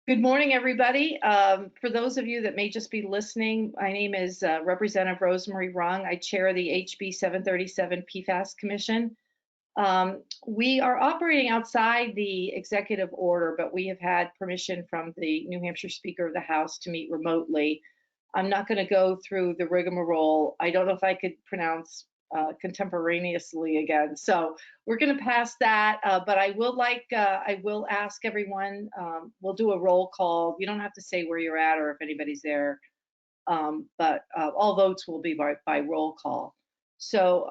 Good morning, everybody. For those of you that may just be listening, my name is Representative Rosemary Rung. I chair the HB 737 PFAS Commission. We are operating outside the executive order, but we have had permission from the New Hampshire Speaker of the House to meet remotely. I'm not going to go through the rigmarole. I don't know if I could pronounce contemporaneously again. So we're going to pass that, but I will ask everyone, we'll do a roll call. You don't have to say where you're at or if anybody's there, but all votes will be by roll call. So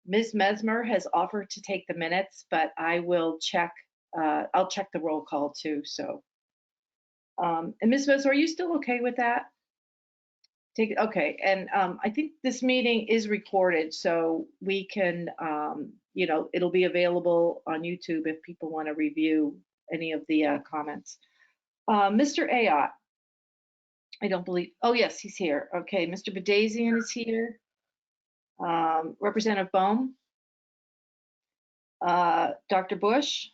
Ms. Mesmer has offered to take the minutes, but I will check, I'll check the roll call too. So, and Ms. Mesmer, are you still okay with that? Take it. Okay. And I think this meeting is recorded, so we can, it'll be available on YouTube if people want to review any of the comments. Mr. Ayotte, I don't believe, oh yes, he's here. Okay, Mr. Badazian is here. Representative Bohm. Dr. Bush.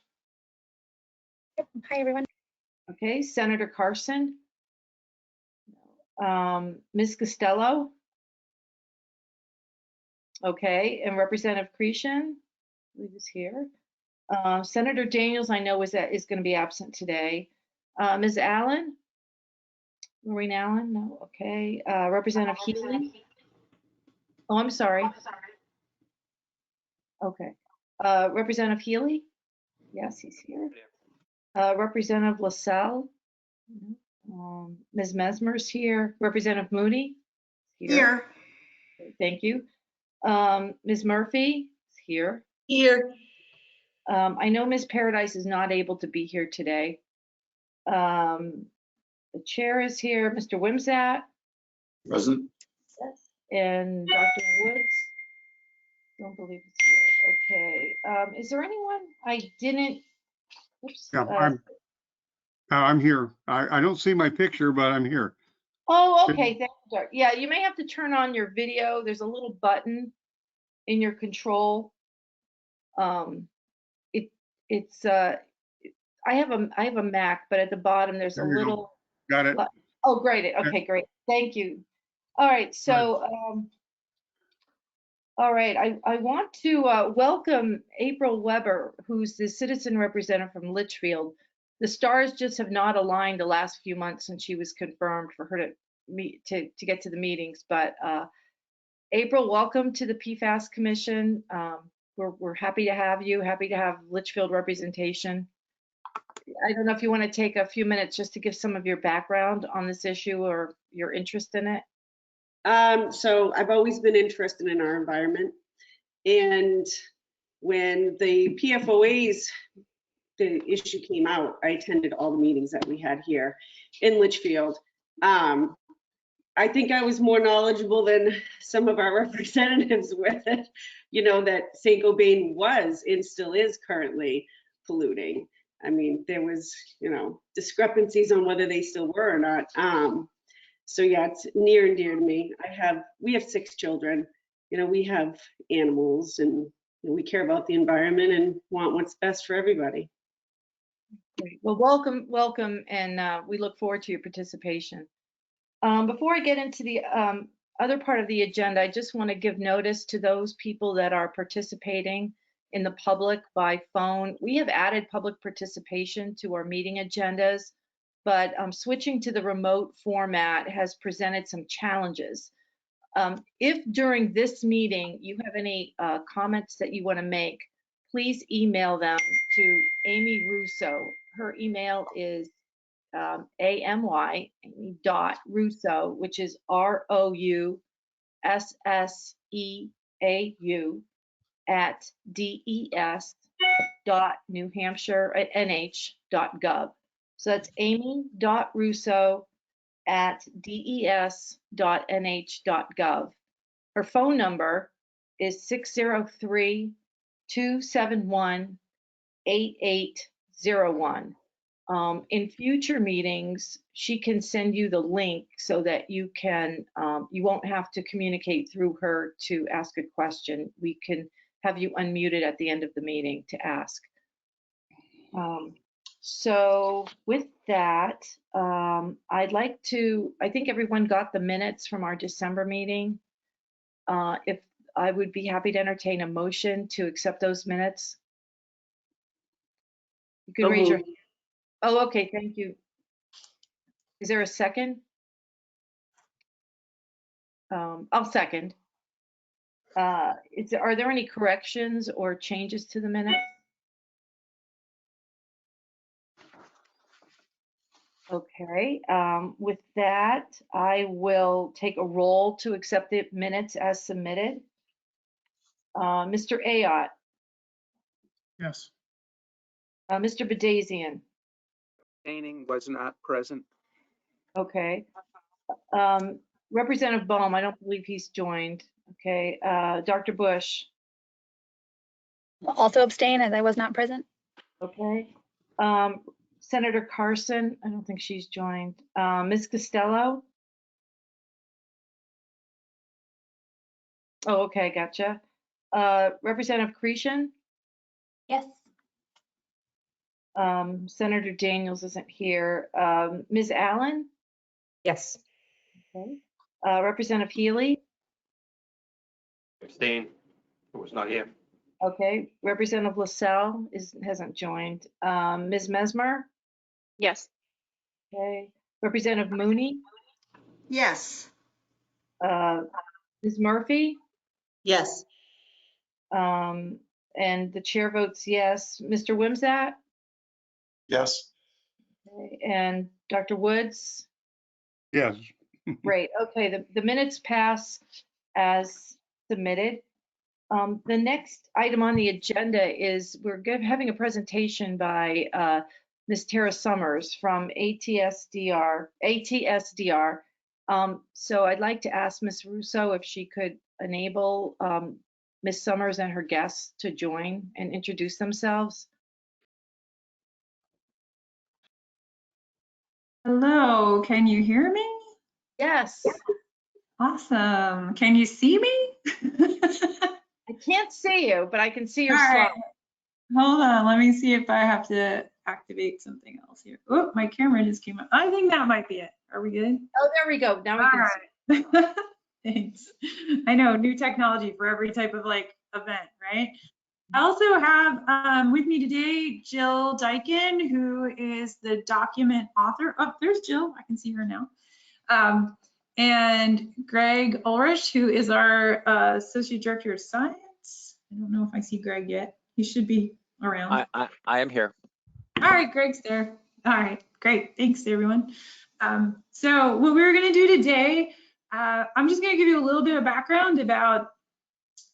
Yep. Hi, everyone. Okay, Senator Carson. Ms. Costello. Okay, and Representative Cretion, I believe is here. Senator Daniels, I know is going to be absent today. Ms. Allen, Maureen Allen, no, okay. Representative Healy. Oh, I'm sorry. Okay. Representative Healy, yes, he's here. Representative LaSalle, Ms. Mesmer's here. Representative Moody, here. Thank you. Ms. Murphy is here. Here. I know Ms. Paradise is not able to be here today. The chair is here. Mr. Wimsatt. Present. Yes. And Dr. Woods. Don't believe it's here. Okay. Is there anyone I didn't? Oops. Yeah, I'm here. I don't see my picture, but I'm here. Oh, okay. Thank you. Yeah, you may have to turn on your video. There's a little button in your control. It's I have a Mac, but at the bottom there's a little. Got it. Oh, great. Okay, great. Thank you. All right. So, all right. I want to welcome April Weber, who's the citizen representative from Litchfield. The stars just have not aligned the last few months since she was confirmed for her to meet to get to the meetings. But April, welcome to the PFAS Commission. We're happy to have you. Happy to have Litchfield representation. I don't know if you want to take a few minutes just to give some of your background on this issue or your interest in it. So I've always been interested in our environment, and when the PFOAs, the issue came out, I attended all the meetings that we had here in Litchfield. I think I was more knowledgeable than some of our representatives with it, that St. Gobain was and still is currently polluting. I mean, there was, discrepancies on whether they still were or not. So yeah, it's near and dear to me. We have 6 children. We have animals, and we care about the environment and want what's best for everybody. Great. Well, welcome, and we look forward to your participation. Before I get into the other part of the agenda, I just want to give notice to those people that are participating in the public by phone. We have added public participation to our meeting agendas, but switching to the remote format has presented some challenges. If during this meeting you have any comments that you want to make, please email them to Amy Russo. Her email is amy.russo, which is ROUSSEAU at des.newhampshire.nh.gov. So that's amy.russo at des.nh.gov. Her phone number is 603-271-8801. In future meetings, she can send you the link so that you won't have to communicate through her to ask a question. We can have you unmuted at the end of the meeting to ask. So with that, I think everyone got the minutes from our December meeting. If I would be happy to entertain a motion to accept those minutes. You can So raise your, moved. oh, okay, thank you. Is there a second? I'll second. Are there any corrections or changes to the minutes? Okay, with that, I will take a roll to accept the minutes as submitted. Mr. Ayotte, Yes. Mr. Badazian, Abstaining, was not present. okay. Representative Bohm, I don't believe he's joined. Okay, Dr. Bush, Also abstain as I was not present. okay. Senator Carson, I don't think she's joined. Ms. Costello? Oh, okay, gotcha. Representative Cretion? Yes. Senator Daniels isn't here. Ms. Allen? Yes. Okay. Representative Healy? Abstain. It was not here. Okay. Representative LaSalle hasn't joined. Ms. Mesmer? Yes. Okay. Representative Mooney? Yes. Ms. Murphy? Yes. And the chair votes yes. Mr. Wimsatt? Yes. Okay. And Dr. Woods? Yes. Great. Okay, the minutes pass as submitted. The next item on the agenda is having a presentation by Ms. Tara Summers from ATSDR. So I'd like to ask Ms. Russo if she could enable Ms. Summers and her guests to join and introduce themselves. Hello, can you hear me? Yes, Awesome. Can you see me? I can't see you, but I can see your All slide. right. Hold on, let me see if I have to activate something else here. Oh, my camera just came up. I think that might be it. Are we good? Oh, there we go. Now we can see. All right. Thanks. I know, new technology for every type of like event, right? I also have with me today Jill Dyken, who is the document author. Oh, there's Jill. I can see her now. And Greg Ulrich, who is our Associate Director of Science. I don't know if I see Greg yet. He should be around. I am here. All right, Greg's there. All right, great. Thanks, everyone. So what we're going to do today, I'm just going to give you a little bit of background about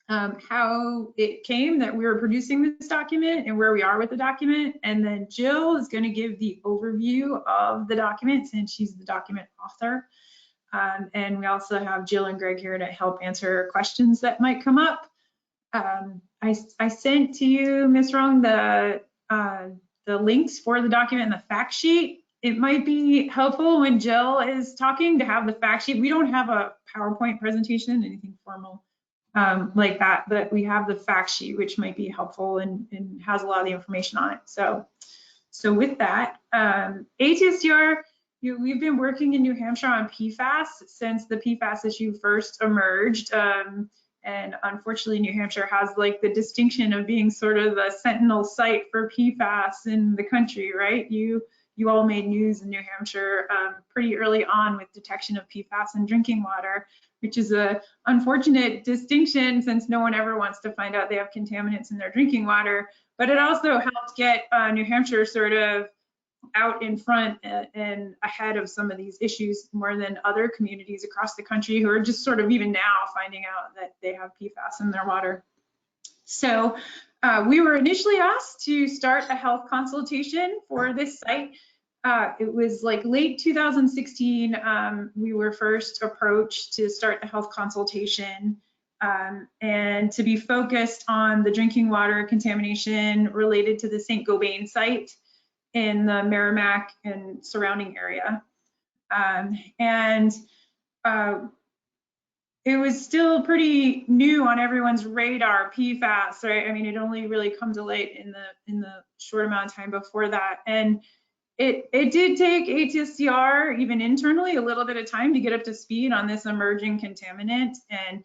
how it came that we were producing this document and where we are with the document. And then Jill is going to give the overview of the document since she's the document author. And we also have Jill and Greg here to help answer questions that might come up. I sent to you, Ms. Rong, the links for the document and the fact sheet. It might be helpful when Jill is talking to have the fact sheet. We don't have a PowerPoint presentation, anything formal like that, but we have the fact sheet, which might be helpful and has a lot of the information on it. So with that, ATSDR, we've been working in New Hampshire on PFAS since the PFAS issue first emerged. And unfortunately, New Hampshire has like the distinction of being sort of the sentinel site for PFAS in the country, right? You all made news in New Hampshire pretty early on with detection of PFAS in drinking water, which is a unfortunate distinction since no one ever wants to find out they have contaminants in their drinking water. But it also helped get New Hampshire sort of out in front and ahead of some of these issues more than other communities across the country who are just sort of even now finding out that they have PFAS in their water. So we were initially asked to start a health consultation for this site. It was like late 2016, we were first approached to start the health consultation and to be focused on the drinking water contamination related to the St. Gobain site in the Merrimack and surrounding area. it was still pretty new on everyone's radar, PFAS, right? I mean, it only really come to light in the short amount of time before that. And it did take HSCR, even internally, a little bit of time to get up to speed on this emerging contaminant. And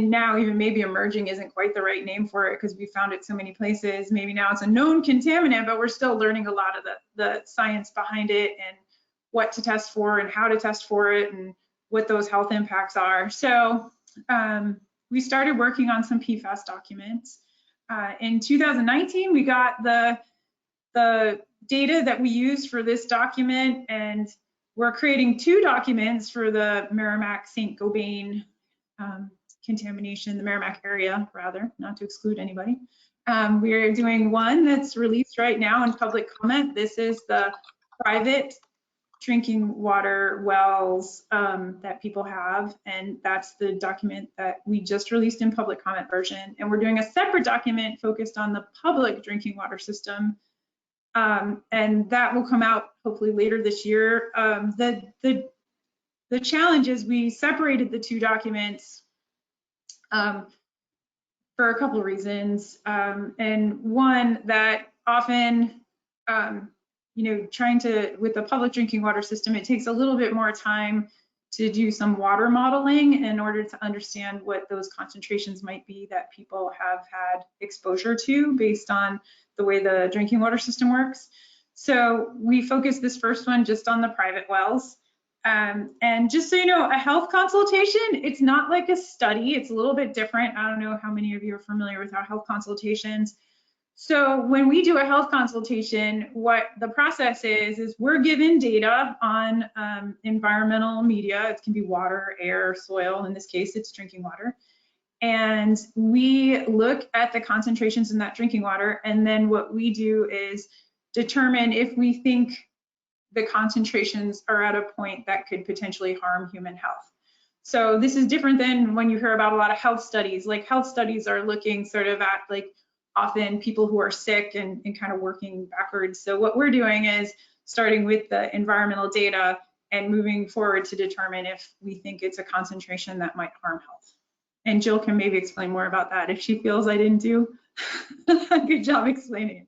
now even maybe emerging isn't quite the right name for it because we found it so many places. Maybe now it's a known contaminant, but we're still learning a lot of the science behind it and what to test for and how to test for it and what those health impacts are. So we started working on some PFAS documents. In 2019, we got the data that we used for this document, and we're creating 2 documents for the Merrimack St. Gobain contamination, the Merrimack area, rather, not to exclude anybody. We're doing one that's released right now in public comment. This is the private drinking water wells that people have, and that's the document that we just released in public comment version. And we're doing a separate document focused on the public drinking water system, and that will come out hopefully later this year. The challenge is we separated the 2 documents for a couple of reasons, and one that often trying to, with the public drinking water system, it takes a little bit more time to do some water modeling in order to understand what those concentrations might be that people have had exposure to based on the way the drinking water system works. So we focused this first one just on the private wells. And just so you know, a health consultation, it's not like a study, it's a little bit different. I don't know how many of you are familiar with our health consultations. So when we do a health consultation, what the process is we're given data on environmental media. It can be water, air, soil. In this case, it's drinking water. And we look at the concentrations in that drinking water. And then what we do is determine if we think the concentrations are at a point that could potentially harm human health. So this is different than when you hear about a lot of health studies. Like health studies are looking sort of at like often people who are sick and kind of working backwards. So what we're doing is starting with the environmental data and moving forward to determine if we think it's a concentration that might harm health. And Jill can maybe explain more about that if she feels I didn't do a good job explaining it.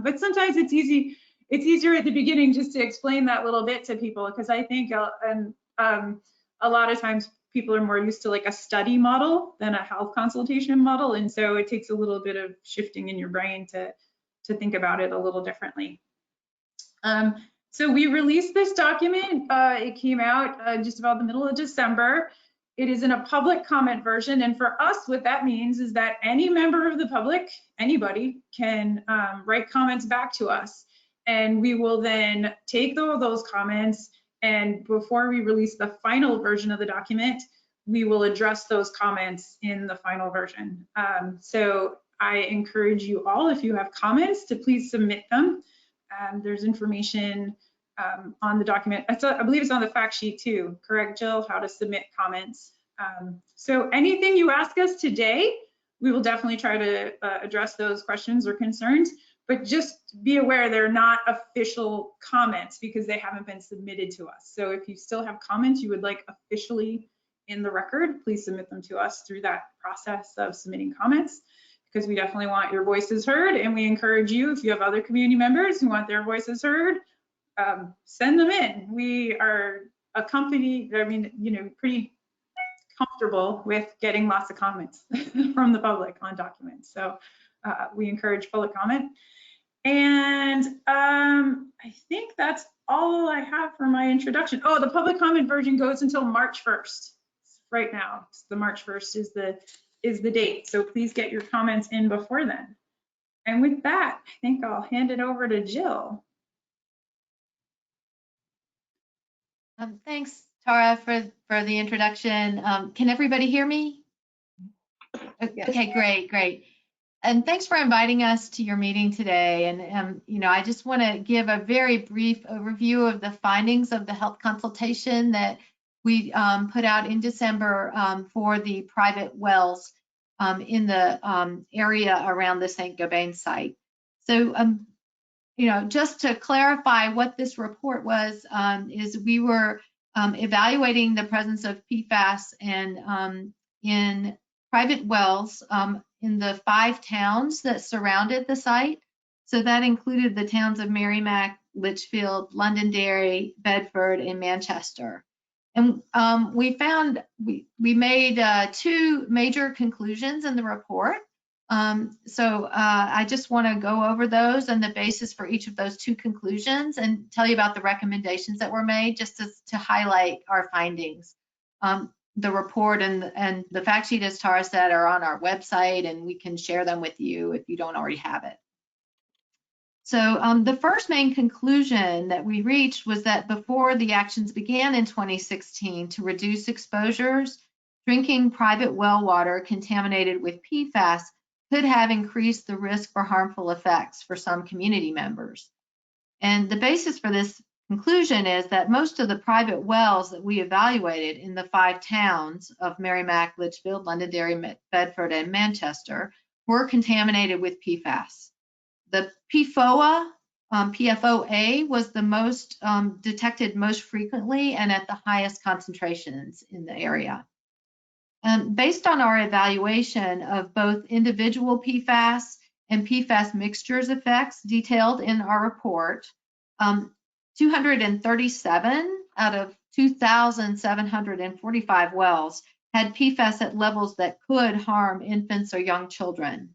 But sometimes it's easier at the beginning just to explain that little bit to people, because I think a lot of times people are more used to like a study model than a health consultation model. And so it takes a little bit of shifting in your brain to think about it a little differently. So we released this document. It came out just about the middle of December. It is in a public comment version. And for us, what that means is that any member of the public, anybody, can write comments back to us. And we will then take those comments, and before we release the final version of the document, we will address those comments in the final version. So I encourage you all, if you have comments, to please submit them. There's information on the document. I believe it's on the fact sheet too, correct, Jill, how to submit comments. So anything you ask us today, we will definitely try to address those questions or concerns. But just be aware they're not official comments because they haven't been submitted to us. So if you still have comments you would like officially in the record, please submit them to us through that process of submitting comments, because we definitely want your voices heard. And we encourage you, if you have other community members who want their voices heard, send them in. We are a company, pretty comfortable with getting lots of comments from the public on documents. So we encourage public comment. And I think that's all I have for my introduction. Oh, the public comment version goes until March 1st. Right now, the March 1st is the date. So please get your comments in before then. And with that, I think I'll hand it over to Jill. Thanks, Tara, for the introduction. Can everybody hear me? Yes. Okay, great. And thanks for inviting us to your meeting today. And, I just want to give a very brief overview of the findings of the health consultation that we put out in December for the private wells in the area around the St. Gobain site. So, just to clarify what this report was, is we were evaluating the presence of PFAS and in private wells in the 5 towns that surrounded the site. So that included the towns of Merrimack, Litchfield, Londonderry, Bedford, and Manchester. And we made 2 major conclusions in the report. So I just want to go over those and the basis for each of those 2 conclusions and tell you about the recommendations that were made, just to highlight our findings. The report and the fact sheet, as Tara said, are on our website, and we can share them with you if you don't already have it. So the first main conclusion that we reached was that before the actions began in 2016 to reduce exposures, drinking private well water contaminated with PFAS could have increased the risk for harmful effects for some community members. And the basis for this conclusion is that most of the private wells that we evaluated in the 5 towns of Merrimack, Litchfield, Londonderry, Bedford, and Manchester were contaminated with PFAS. The PFOA was the most detected most frequently and at the highest concentrations in the area. Based on our evaluation of both individual PFAS and PFAS mixtures effects detailed in our report, 237 out of 2,745 wells had PFAS at levels that could harm infants or young children.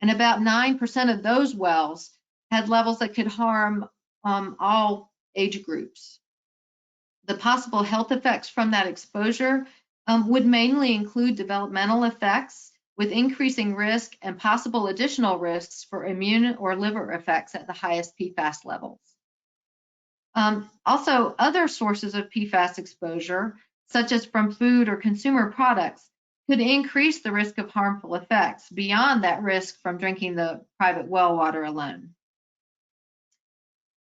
And about 9% of those wells had levels that could harm all age groups. The possible health effects from that exposure would mainly include developmental effects with increasing risk and possible additional risks for immune or liver effects at the highest PFAS levels. Also, other sources of PFAS exposure, such as from food or consumer products, could increase the risk of harmful effects beyond that risk from drinking the private well water alone.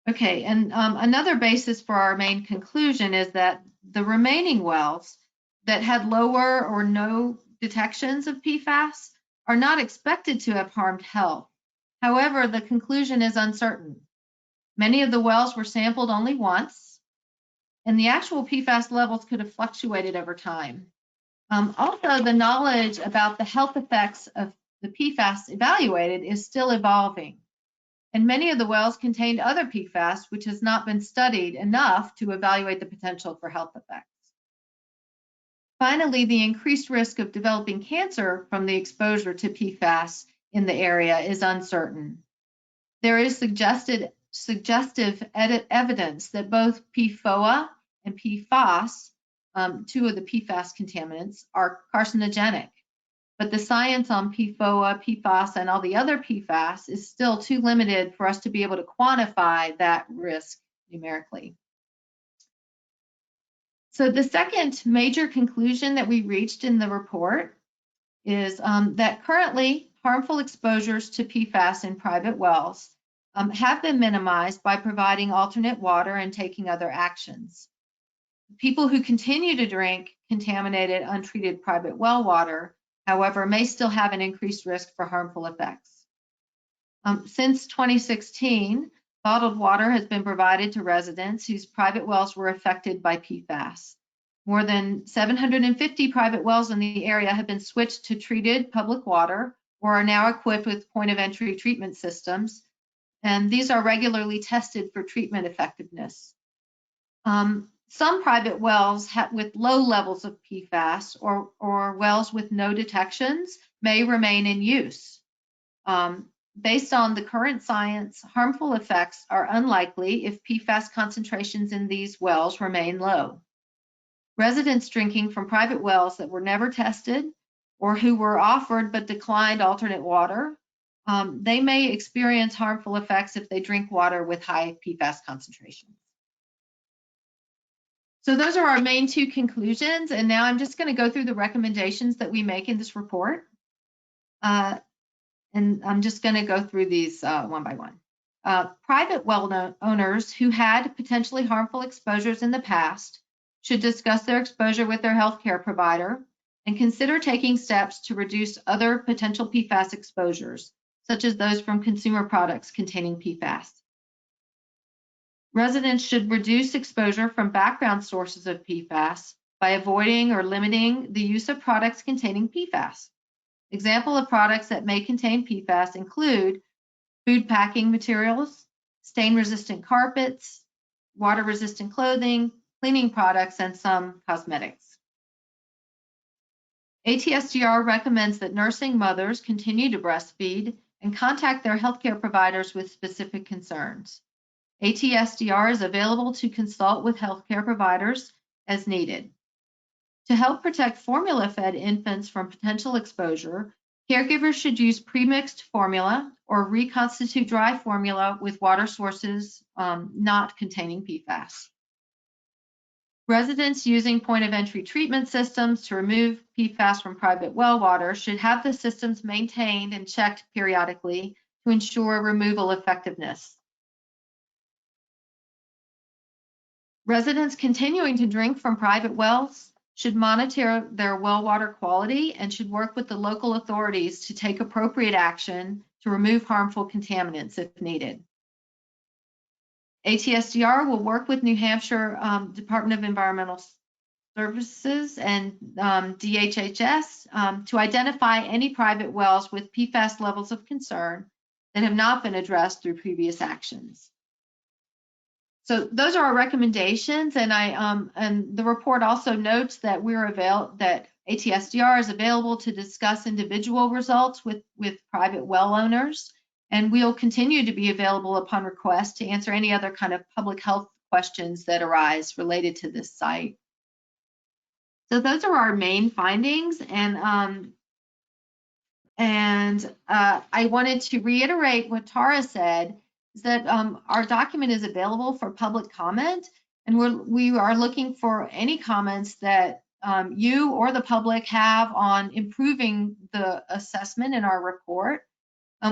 Okay, and another basis for our main conclusion is that the remaining wells that had lower or no detections of PFAS are not expected to have harmed health. However, the conclusion is uncertain. Many of the wells were sampled only once, and the actual PFAS levels could have fluctuated over time. Also, the knowledge about the health effects of the PFAS evaluated is still evolving, and many of the wells contained other PFAS, which has not been studied enough to evaluate the potential for health effects. Finally, the increased risk of developing cancer from the exposure to PFAS in the area is uncertain. There is suggestive evidence that both PFOA and PFAS, 2 of the PFAS contaminants, are carcinogenic, but the science on PFOA, PFAS, and all the other PFAS is still too limited for us to be able to quantify that risk numerically. So the second major conclusion that we reached in the report is that currently harmful exposures to PFAS in private wells have been minimized by providing alternate water and taking other actions. People who continue to drink contaminated, untreated private well water, however, may still have an increased risk for harmful effects. Since 2016, bottled water has been provided to residents whose private wells were affected by PFAS. More than 750 private wells in the area have been switched to treated public water or are now equipped with point-of-entry treatment systems, and these are regularly tested for treatment effectiveness. Some private wells with low levels of PFAS or wells with no detections may remain in use. Based on the current science, harmful effects are unlikely if PFAS concentrations in these wells remain low. Residents drinking from private wells that were never tested or who were offered but declined alternate water, they may experience harmful effects if they drink water with high PFAS concentrations. So those are our main 2 conclusions, and now I'm just going to go through the recommendations that we make in this report. And I'm just going to go through these one by one. Private well owners who had potentially harmful exposures in the past should discuss their exposure with their healthcare provider and consider taking steps to reduce other potential PFAS exposures, such as those from consumer products containing PFAS. Residents should reduce exposure from background sources of PFAS by avoiding or limiting the use of products containing PFAS. Example of products that may contain PFAS include food packing materials, stain-resistant carpets, water-resistant clothing, cleaning products, and some cosmetics. ATSDR recommends that nursing mothers continue to breastfeed and contact their healthcare providers with specific concerns. ATSDR is available to consult with healthcare providers as needed. To help protect formula-fed infants from potential exposure, caregivers should use premixed formula or reconstitute dry formula with water sources not containing PFAS. Residents using point-of-entry treatment systems to remove PFAS from private well water should have the systems maintained and checked periodically to ensure removal effectiveness. Residents continuing to drink from private wells should monitor their well water quality and should work with the local authorities to take appropriate action to remove harmful contaminants if needed. ATSDR will work with New Hampshire Department of Environmental Services and DHHS to identify any private wells with PFAS levels of concern that have not been addressed through previous actions. So those are our recommendations, and and the report also notes that that ATSDR is available to discuss individual results with private well owners, and we'll continue to be available upon request to answer any other kind of public health questions that arise related to this site. So those are our main findings, and I wanted to reiterate what Tara said, is that our document is available for public comment, and we are looking for any comments that you or the public have on improving the assessment in our report.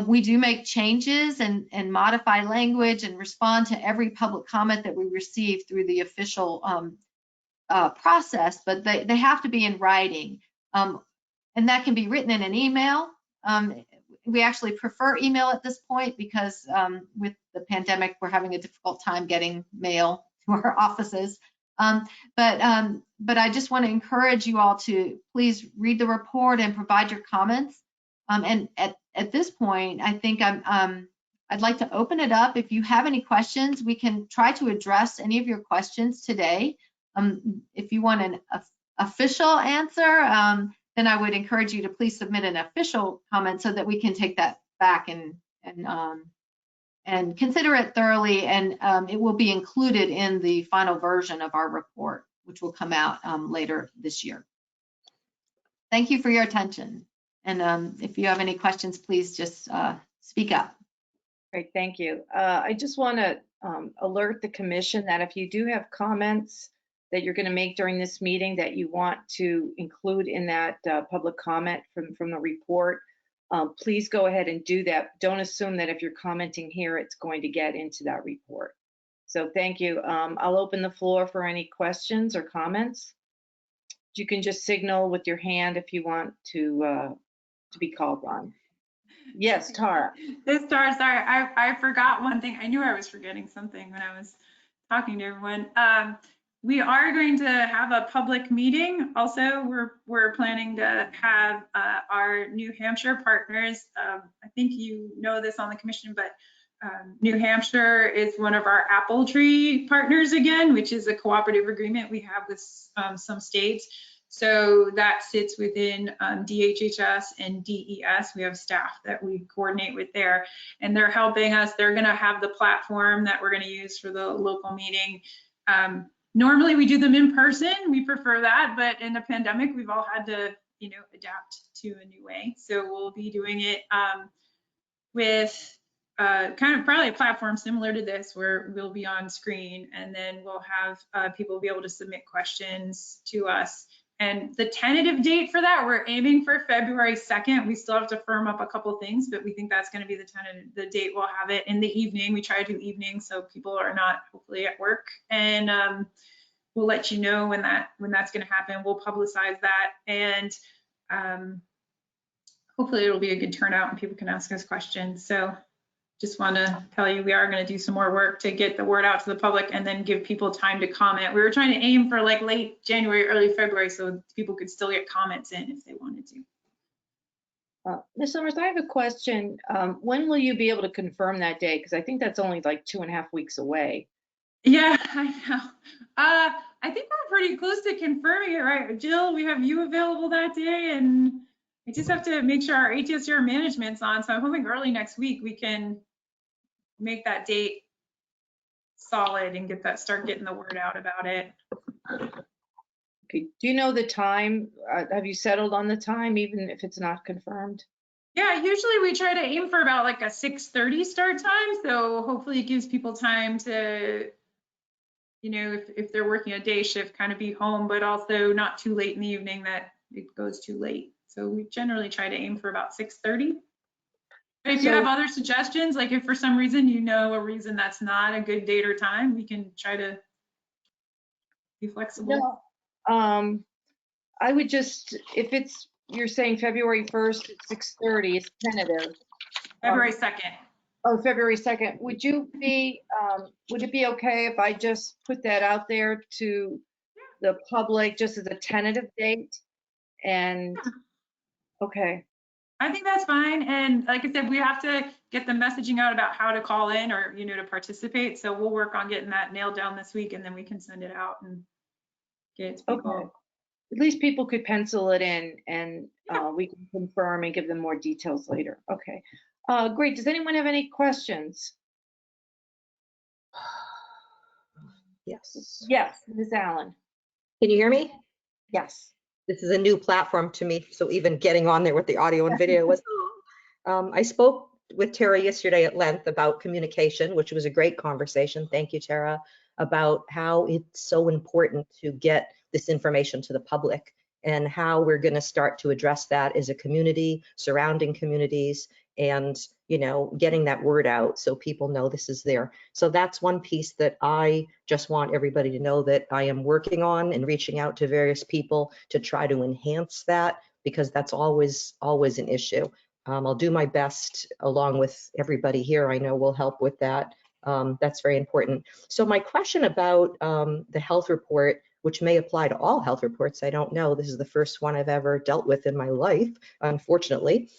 We do make changes and modify language and respond to every public comment that we receive through the official process, but they have to be in writing. And that can be written in an email. We actually prefer email at this point because with the pandemic, we're having a difficult time getting mail to our offices. But I just want to encourage you all to please read the report and provide your comments. And at this point, I think I'd like to open it up. If you have any questions, we can try to address any of your questions today. If you want an official answer, then I would encourage you to please submit an official comment so that we can take that back and consider it thoroughly, and it will be included in the final version of our report, which will come out later this year. Thank you for your attention. And if you have any questions, please just speak up. Great, thank you. I just want to alert the commission that if you do have comments that you're going to make during this meeting that you want to include in that public comment from the report, please go ahead and do that. Don't assume that if you're commenting here, it's going to get into that report. So thank you. I'll open the floor for any questions or comments. You can just signal with your hand if you want to be called on. Yes, Tara. Tara, sorry, I forgot one thing. I knew I was forgetting something when I was talking to everyone. We are going to have a public meeting. Also, we're planning to have our New Hampshire partners. I think you know this on the commission, but New Hampshire is one of our apple tree partners again, which is a cooperative agreement we have with some states. So that sits within DHHS and DES. We have staff that we coordinate with there, and they're helping us. They're going to have the platform that we're going to use for the local meeting. Normally we do them in person. We prefer that, but in the pandemic, we've all had to, adapt to a new way. So we'll be doing it with kind of probably a platform similar to this, where we'll be on screen, and then we'll have people be able to submit questions to us. And the tentative date for that, we're aiming for February 2nd. We still have to firm up a couple things, but we think that's going to be the date. We'll have it in the evening. We try to do evenings so people are not hopefully at work, and we'll let you know when that's going to happen. We'll publicize that, and hopefully it'll be a good turnout and people can ask us questions. So just want to tell you, we are going to do some more work to get the word out to the public and then give people time to comment. We were trying to aim for like late January, early February, so people could still get comments in if they wanted to. Ms. Summers, I have a question. When will you be able to confirm that day? Because I think that's only like 2.5 weeks away. Yeah, I know. I think we're pretty close to confirming it, right? Jill, we have you available that day, and I just have to make sure our HSR management's on. So I'm hoping early next week we can make that date solid and start getting the word out about it. Okay. Do you know the time? Have you settled on the time, even if it's not confirmed? Yeah, usually we try to aim for about like a 6:30 start time. So hopefully it gives people time to, you know, if they're working a day shift, kind of be home, but also not too late in the evening that it goes too late. So we generally try to aim for about 6:30. But if you have other suggestions, like if for some reason you know a reason that's not a good date or time, we can try to be flexible. No, I would just, if it's, you're saying February 1st at 6:30, it's tentative. February 2nd. Oh, February 2nd. Would it be okay if I just put that out there to the public just as a tentative date? And, okay. I think that's fine. And like I said, we have to get the messaging out about how to call in or, you know, to participate. So we'll work on getting that nailed down this week, and then we can send it out and get it to people. Okay. At least people could pencil it in, and we can confirm and give them more details later. Okay. Great. Does anyone have any questions? Yes. Yes, Ms. Allen. Can you hear me? Yes. This is a new platform to me, so even getting on there with the audio and video was. I spoke with Tara yesterday at length about communication, which was a great conversation. Thank you, Tara, about how it's so important to get this information to the public and how we're going to start to address that as a community, surrounding communities, and, you know, getting that word out so people know this is there. So that's one piece that I just want everybody to know that I am working on and reaching out to various people to try to enhance that, because that's always an issue. I'll do my best along with everybody here. I know will help with that. That's very important. So my question about the health report, which may apply to all health reports, I don't know. This is the first one I've ever dealt with in my life, unfortunately.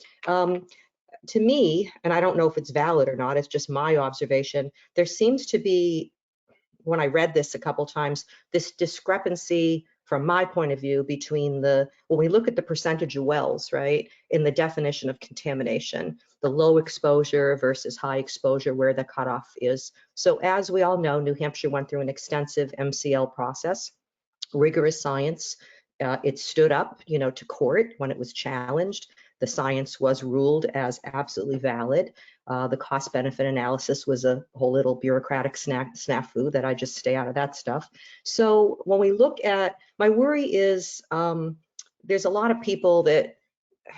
To me, and I don't know if it's valid or not, it's just my observation, there seems to be, when I read this a couple times, this discrepancy from my point of view between when we look at the percentage of wells, right, in the definition of contamination, the low exposure versus high exposure, where the cutoff is. So as we all know, New Hampshire went through an extensive MCL process, rigorous science. It stood up, you know, to court when it was challenged. The science was ruled as absolutely valid. The cost benefit analysis was a whole little bureaucratic snafu that I just stay out of that stuff. So when we look at, my worry is there's a lot of people that,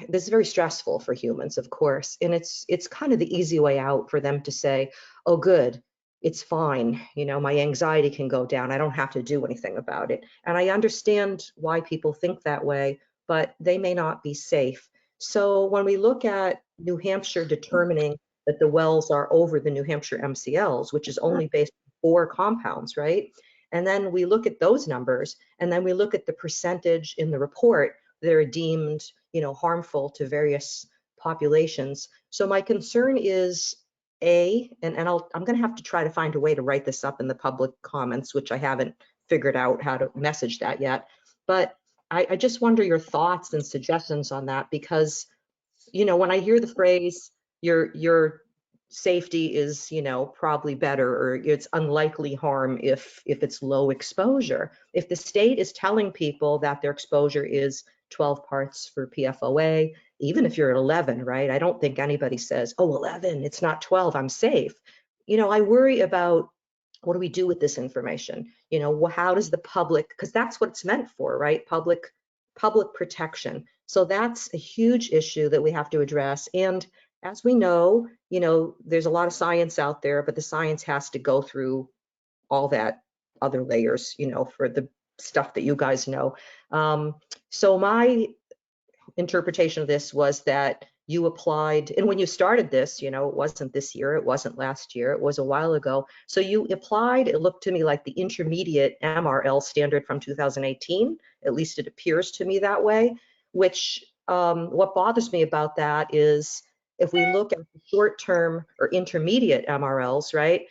this is very stressful for humans, of course, and it's kind of the easy way out for them to say, oh, good, it's fine, you know, my anxiety can go down, I don't have to do anything about it. And I understand why people think that way, but they may not be safe. So when we look at New Hampshire determining that the wells are over the New Hampshire MCLs, which is only based on 4 compounds, right? And then we look at those numbers, and then we look at the percentage in the report that are deemed, you know, harmful to various populations. So my concern is, and I'm going to have to try to find a way to write this up in the public comments, which I haven't figured out how to message that yet. But I just wonder your thoughts and suggestions on that, because, you know, when I hear the phrase, your safety is, you know, probably better, or it's unlikely harm if it's low exposure. If the state is telling people that their exposure is 12 parts for PFOA, even if you're at 11, right? I don't think anybody says, oh, 11, it's not 12, I'm safe. You know, I worry about, what do we do with this information? You know, how does the public, because that's what it's meant for, right? Public protection. So that's a huge issue that we have to address. And as we know, you know, there's a lot of science out there, but the science has to go through all that other layers, you know, for the stuff that you guys know. So my interpretation of this was that you applied, and when you started this, it wasn't this year, it wasn't last year, it was a while ago. So you applied, it looked to me like the intermediate MRL standard from 2018, at least it appears to me that way, which what bothers me about that is if we look at the short-term or intermediate MRLs, right,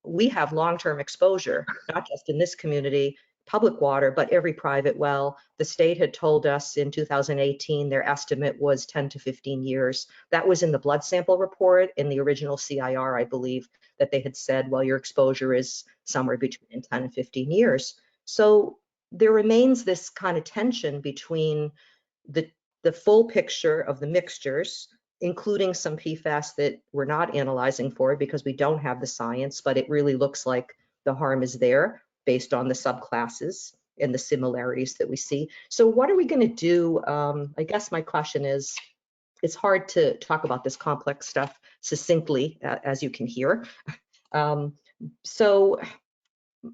we have long-term exposure, not just in this community, public water, but every private well. The state had told us in 2018 their estimate was 10 to 15 years. That was in the blood sample report in the original CIR, I believe, that they had said, well, your exposure is somewhere between 10 and 15 years. So there remains this kind of tension between the full picture of the mixtures, including some PFAS that we're not analyzing for because we don't have the science, but it really looks like the harm is there based on the subclasses and the similarities that we see. So what are we going to do? I guess my question is, it's hard to talk about this complex stuff succinctly, as you can hear. So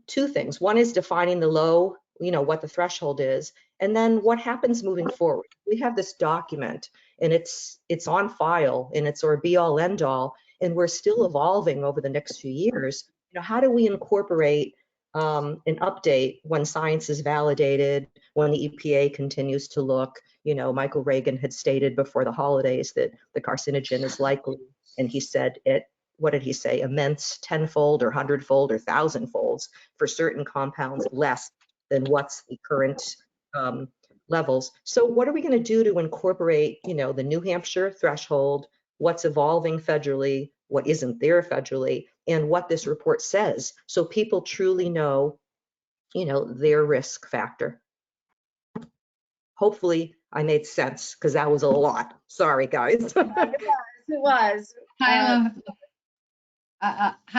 two things. One is defining the low, what the threshold is, and then what happens moving forward. We have this document and it's on file and it's our be all end all, and we're still evolving over the next few years. How do we incorporate an update when science is validated, when the EPA continues to look? Michael Reagan had stated before the holidays that the carcinogen is likely, and he said what did he say? Immense tenfold or hundredfold or thousandfolds for certain compounds, less than what's the current levels. So what are we going to do to incorporate, the New Hampshire threshold, what's evolving federally, what isn't there federally, and what this report says, so people truly know, their risk factor. Hopefully I made sense, because that was a lot. Sorry, guys. It was. Hi,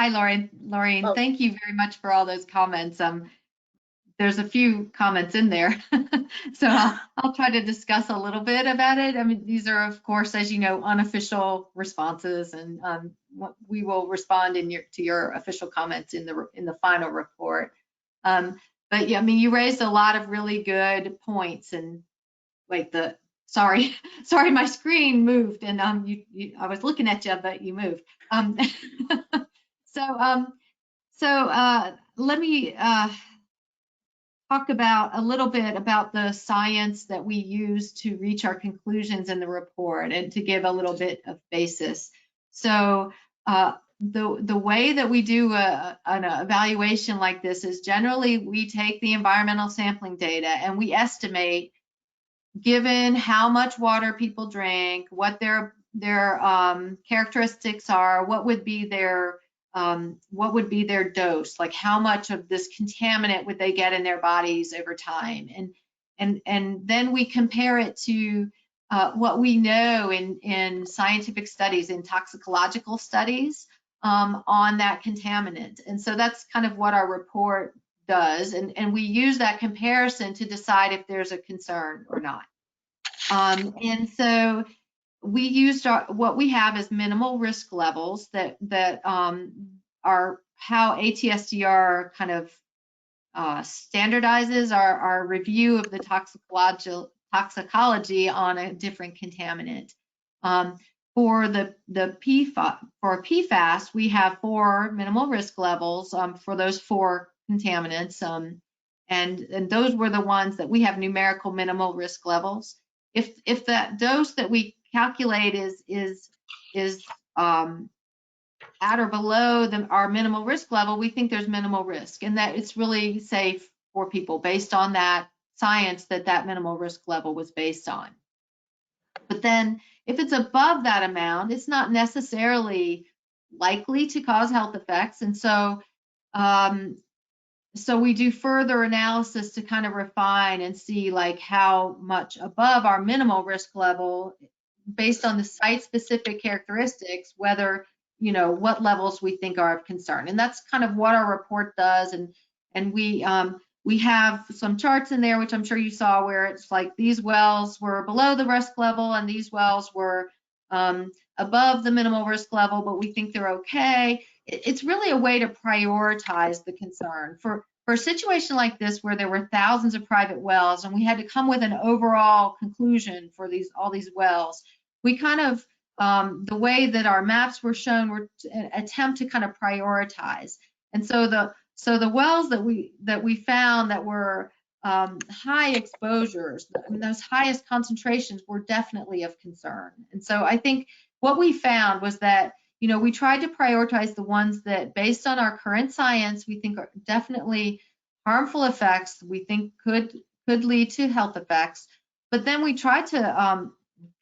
Lorraine. Oh. Thank you very much for all those comments. There's a few comments in there, so I'll try to discuss a little bit about it. I mean, these are, of course, as you know, unofficial responses, and we will respond to your official comments in the final report. But yeah, I mean, you raised a lot of really good points, and like sorry, my screen moved, and I was looking at you, but you moved. So let me talk about a little bit about the science that we use to reach our conclusions in the report, and to give a little bit of basis. So the way that we do an evaluation like this is generally we take the environmental sampling data and we estimate, given how much water people drink, what their characteristics are, what would be their dose, like how much of this contaminant would they get in their bodies over time, and then we compare it to what we know in scientific studies, in toxicological studies on that contaminant. And so that's kind of what our report does, and we use that comparison to decide if there's a concern or not. And so we used what we have as minimal risk levels that are how ATSDR kind of standardizes our review of the toxicology on a different contaminant. For PFAS, we have 4 minimal risk levels for those 4 contaminants, and those were the ones that we have numerical minimal risk levels. If that dose that we calculate is at or below our minimal risk level, we think there's minimal risk, and that it's really safe for people based on that science that minimal risk level was based on. But then if it's above that amount, it's not necessarily likely to cause health effects. And so so we do further analysis to kind of refine and see like how much above our minimal risk level, based on the site-specific characteristics, whether, what levels we think are of concern. And that's kind of what our report does. And we have some charts in there, which I'm sure you saw, where it's like these wells were below the risk level and these wells were above the minimal risk level, but we think they're okay. It's really a way to prioritize the concern. For a situation like this, where there were thousands of private wells and we had to come with an overall conclusion for all these wells, we kind of, the way that our maps were shown were an attempt to kind of prioritize. And so the wells that we found that were high exposures, I mean, those highest concentrations were definitely of concern. And so I think what we found was that, you know, we tried to prioritize the ones that, based on our current science, we think are definitely harmful effects, we think could lead to health effects. But then we tried to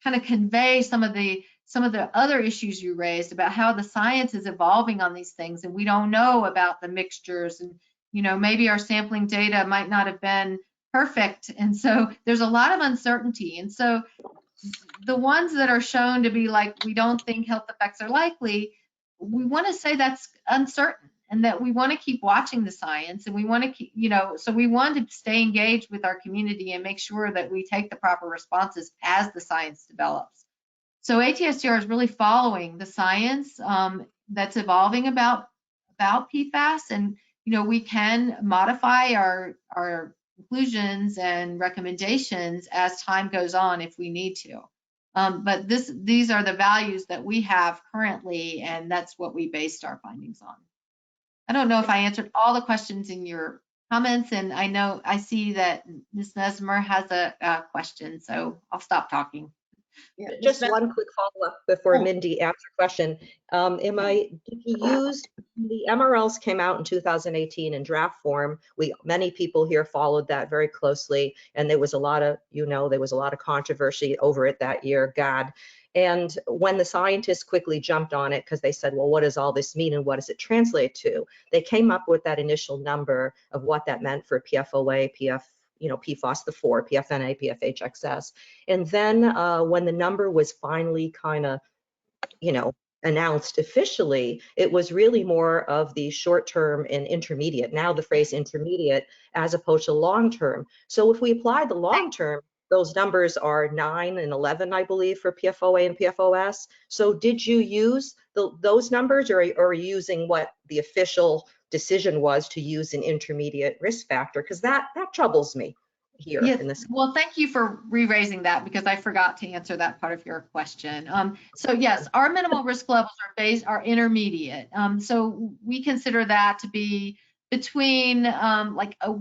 kind of convey some of the other issues you raised about how the science is evolving on these things, and we don't know about the mixtures, and you know, maybe our sampling data might not have been perfect, and so there's a lot of uncertainty. And so the ones that are shown to be like, we don't think health effects are likely, we want to say that's uncertain, and that we want to keep watching the science, and we want to keep, you know, so we want to stay engaged with our community and make sure that we take the proper responses as the science develops. So ATSDR is really following the science that's evolving about PFAS, and you know, we can modify our conclusions and recommendations as time goes on if we need to. But these are the values that we have currently, and that's what we based our findings on. I don't know if I answered all the questions in your comments, and I see that Ms. Mesmer has a question, so I'll stop talking. Yeah, Just Ms. one quick follow-up before Oh. Mindy asks a question. Did you use, the MRLs came out in 2018 in draft form. Many people here followed that very closely, and there was a lot of, there was a lot of controversy over it that year, God. And when the scientists quickly jumped on it, because they said, well, what does all this mean and what does it translate to? They came up with that initial number of what that meant for PFOA, PFOS, the 4, PFNA, PFHXS. And then when the number was finally kind of, announced officially, it was really more of the short-term and intermediate. Now the phrase intermediate as opposed to long-term. So if we apply the long-term, those numbers are 9 and 11, I believe, for PFOA and PFOS. So did you use those numbers, or are you using what the official decision was to use an intermediate risk factor? Because that troubles me here in this. Well, thank you for re-raising that, because I forgot to answer that part of your question. So yes, our minimal risk levels are intermediate. So we consider that to be between like a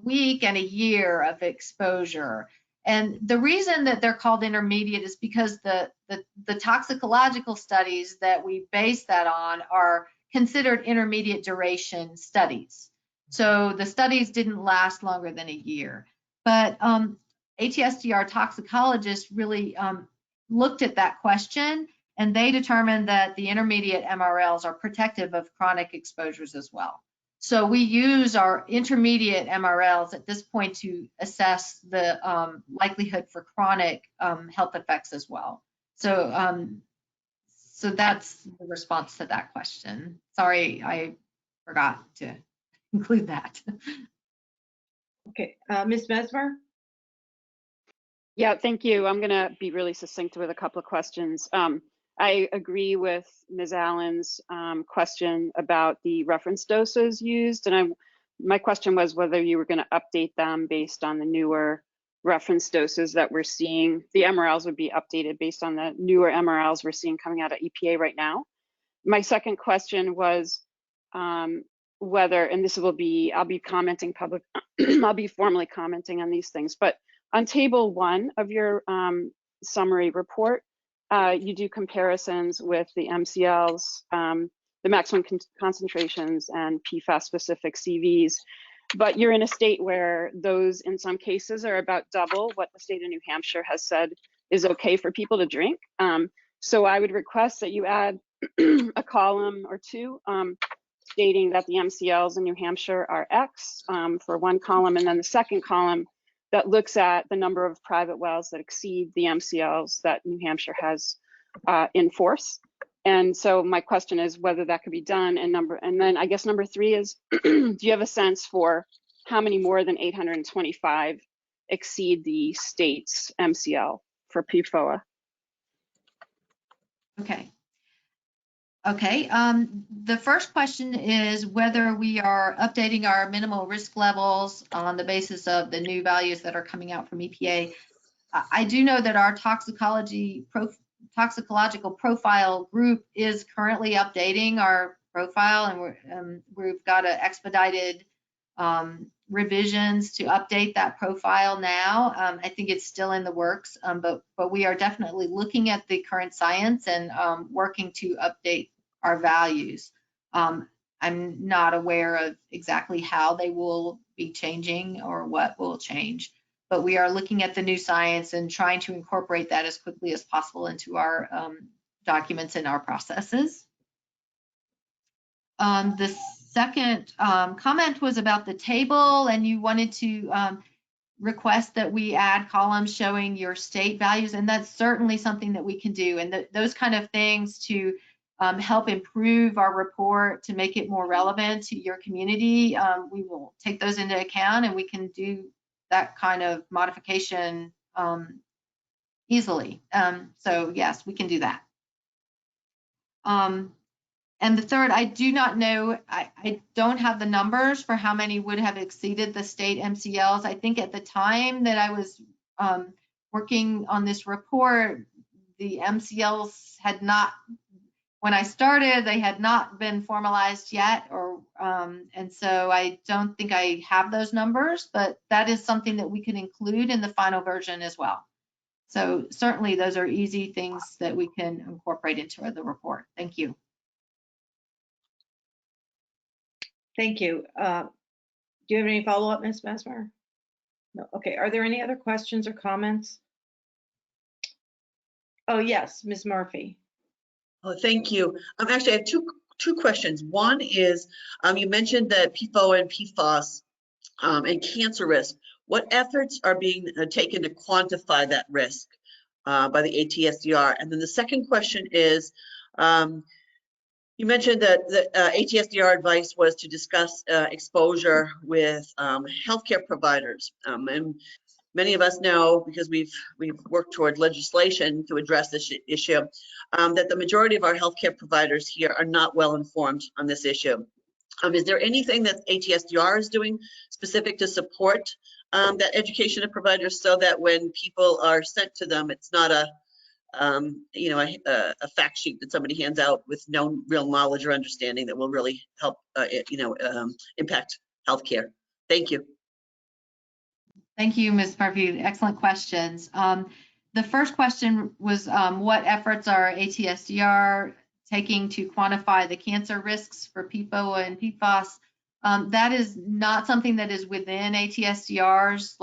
week and a year of exposure. And the reason that they're called intermediate is because the toxicological studies that we base that on are considered intermediate duration studies. So the studies didn't last longer than a year. But ATSDR toxicologists really looked at that question, and they determined that the intermediate MRLs are protective of chronic exposures as well. So we use our intermediate MRLs at this point to assess the likelihood for chronic health effects as well. So, so that's the response to that question. Sorry, I forgot to include that. Okay, Ms. Mesmer? Yeah, thank you. I'm going to be really succinct with a couple of questions. I agree with Ms. Allen's question about the reference doses used, and my question was whether you were going to update them based on the newer reference doses that we're seeing. The MRLs would be updated based on the newer MRLs we're seeing coming out of EPA right now. My second question was whether, and this will be, I'll be commenting public, I'll be formally commenting on these things, but on table 1 of your summary report, you do comparisons with the MCLs, the maximum concentrations, and PFAS-specific CVs, but you're in a state where those, in some cases, are about double what the state of New Hampshire has said is okay for people to drink. So I would request that you add a column or two stating that the MCLs in New Hampshire are X for one column, and then the second column that looks at the number of private wells that exceed the MCLs that New Hampshire has in force. And so my question is whether that could be done. And then I guess number 3 is, do you have a sense for how many more than 825 exceed the state's MCL for PFOA? Okay. Okay, the first question is whether we are updating our minimal risk levels on the basis of the new values that are coming out from EPA. I do know that our toxicology toxicological profile group is currently updating our profile, and we've got an expedited revisions to update that profile now. I think it's still in the works, but we are definitely looking at the current science and working to update our values. I'm not aware of exactly how they will be changing or what will change, but we are looking at the new science and trying to incorporate that as quickly as possible into our documents and our processes. The second comment was about the table, and you wanted to request that we add columns showing your state values, and that's certainly something that we can do. And those kind of things to help improve our report, to make it more relevant to your community, we will take those into account, and we can do that kind of modification easily. So yes, we can do that. And the third, I do not know, I don't have the numbers for how many would have exceeded the state MCLs. I think at the time that I was working on this report, the MCLs had not, when I started, they had not been formalized yet, or and so I don't think I have those numbers, but that is something that we can include in the final version as well. So certainly those are easy things that we can incorporate into the report. Thank you. Thank you. Do you have any follow-up, Ms. Mesmer? No. Okay. Are there any other questions or comments? Oh, yes, Ms. Murphy. Oh, thank you. Actually, I have two questions. One is, you mentioned that PFOA and PFOS and cancer risk. What efforts are being taken to quantify that risk by the ATSDR? And then the second question is, you mentioned that the ATSDR advice was to discuss exposure with healthcare providers. And many of us know, because we've worked toward legislation to address this issue, that the majority of our healthcare providers here are not well informed on this issue. Is there anything that ATSDR is doing specific to support that education of providers, so that when people are sent to them, it's not a fact sheet that somebody hands out with no real knowledge or understanding that will really help, impact healthcare? Thank you. Thank you, Ms. Murphy. Excellent questions. The first question was what efforts are ATSDR taking to quantify the cancer risks for PFOA and PFOS? That is not something that is within ATSDR's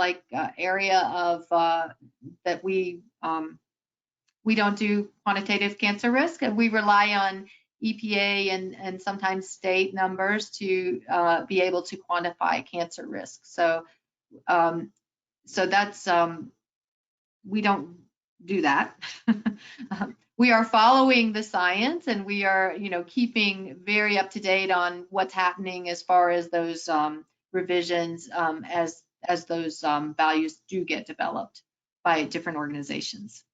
area of that we don't do quantitative cancer risk. We rely on EPA and sometimes state numbers to be able to quantify cancer risk. So that's we don't do that. We are following the science, and we are, keeping very up to date on what's happening as far as those revisions as those values do get developed by different organizations.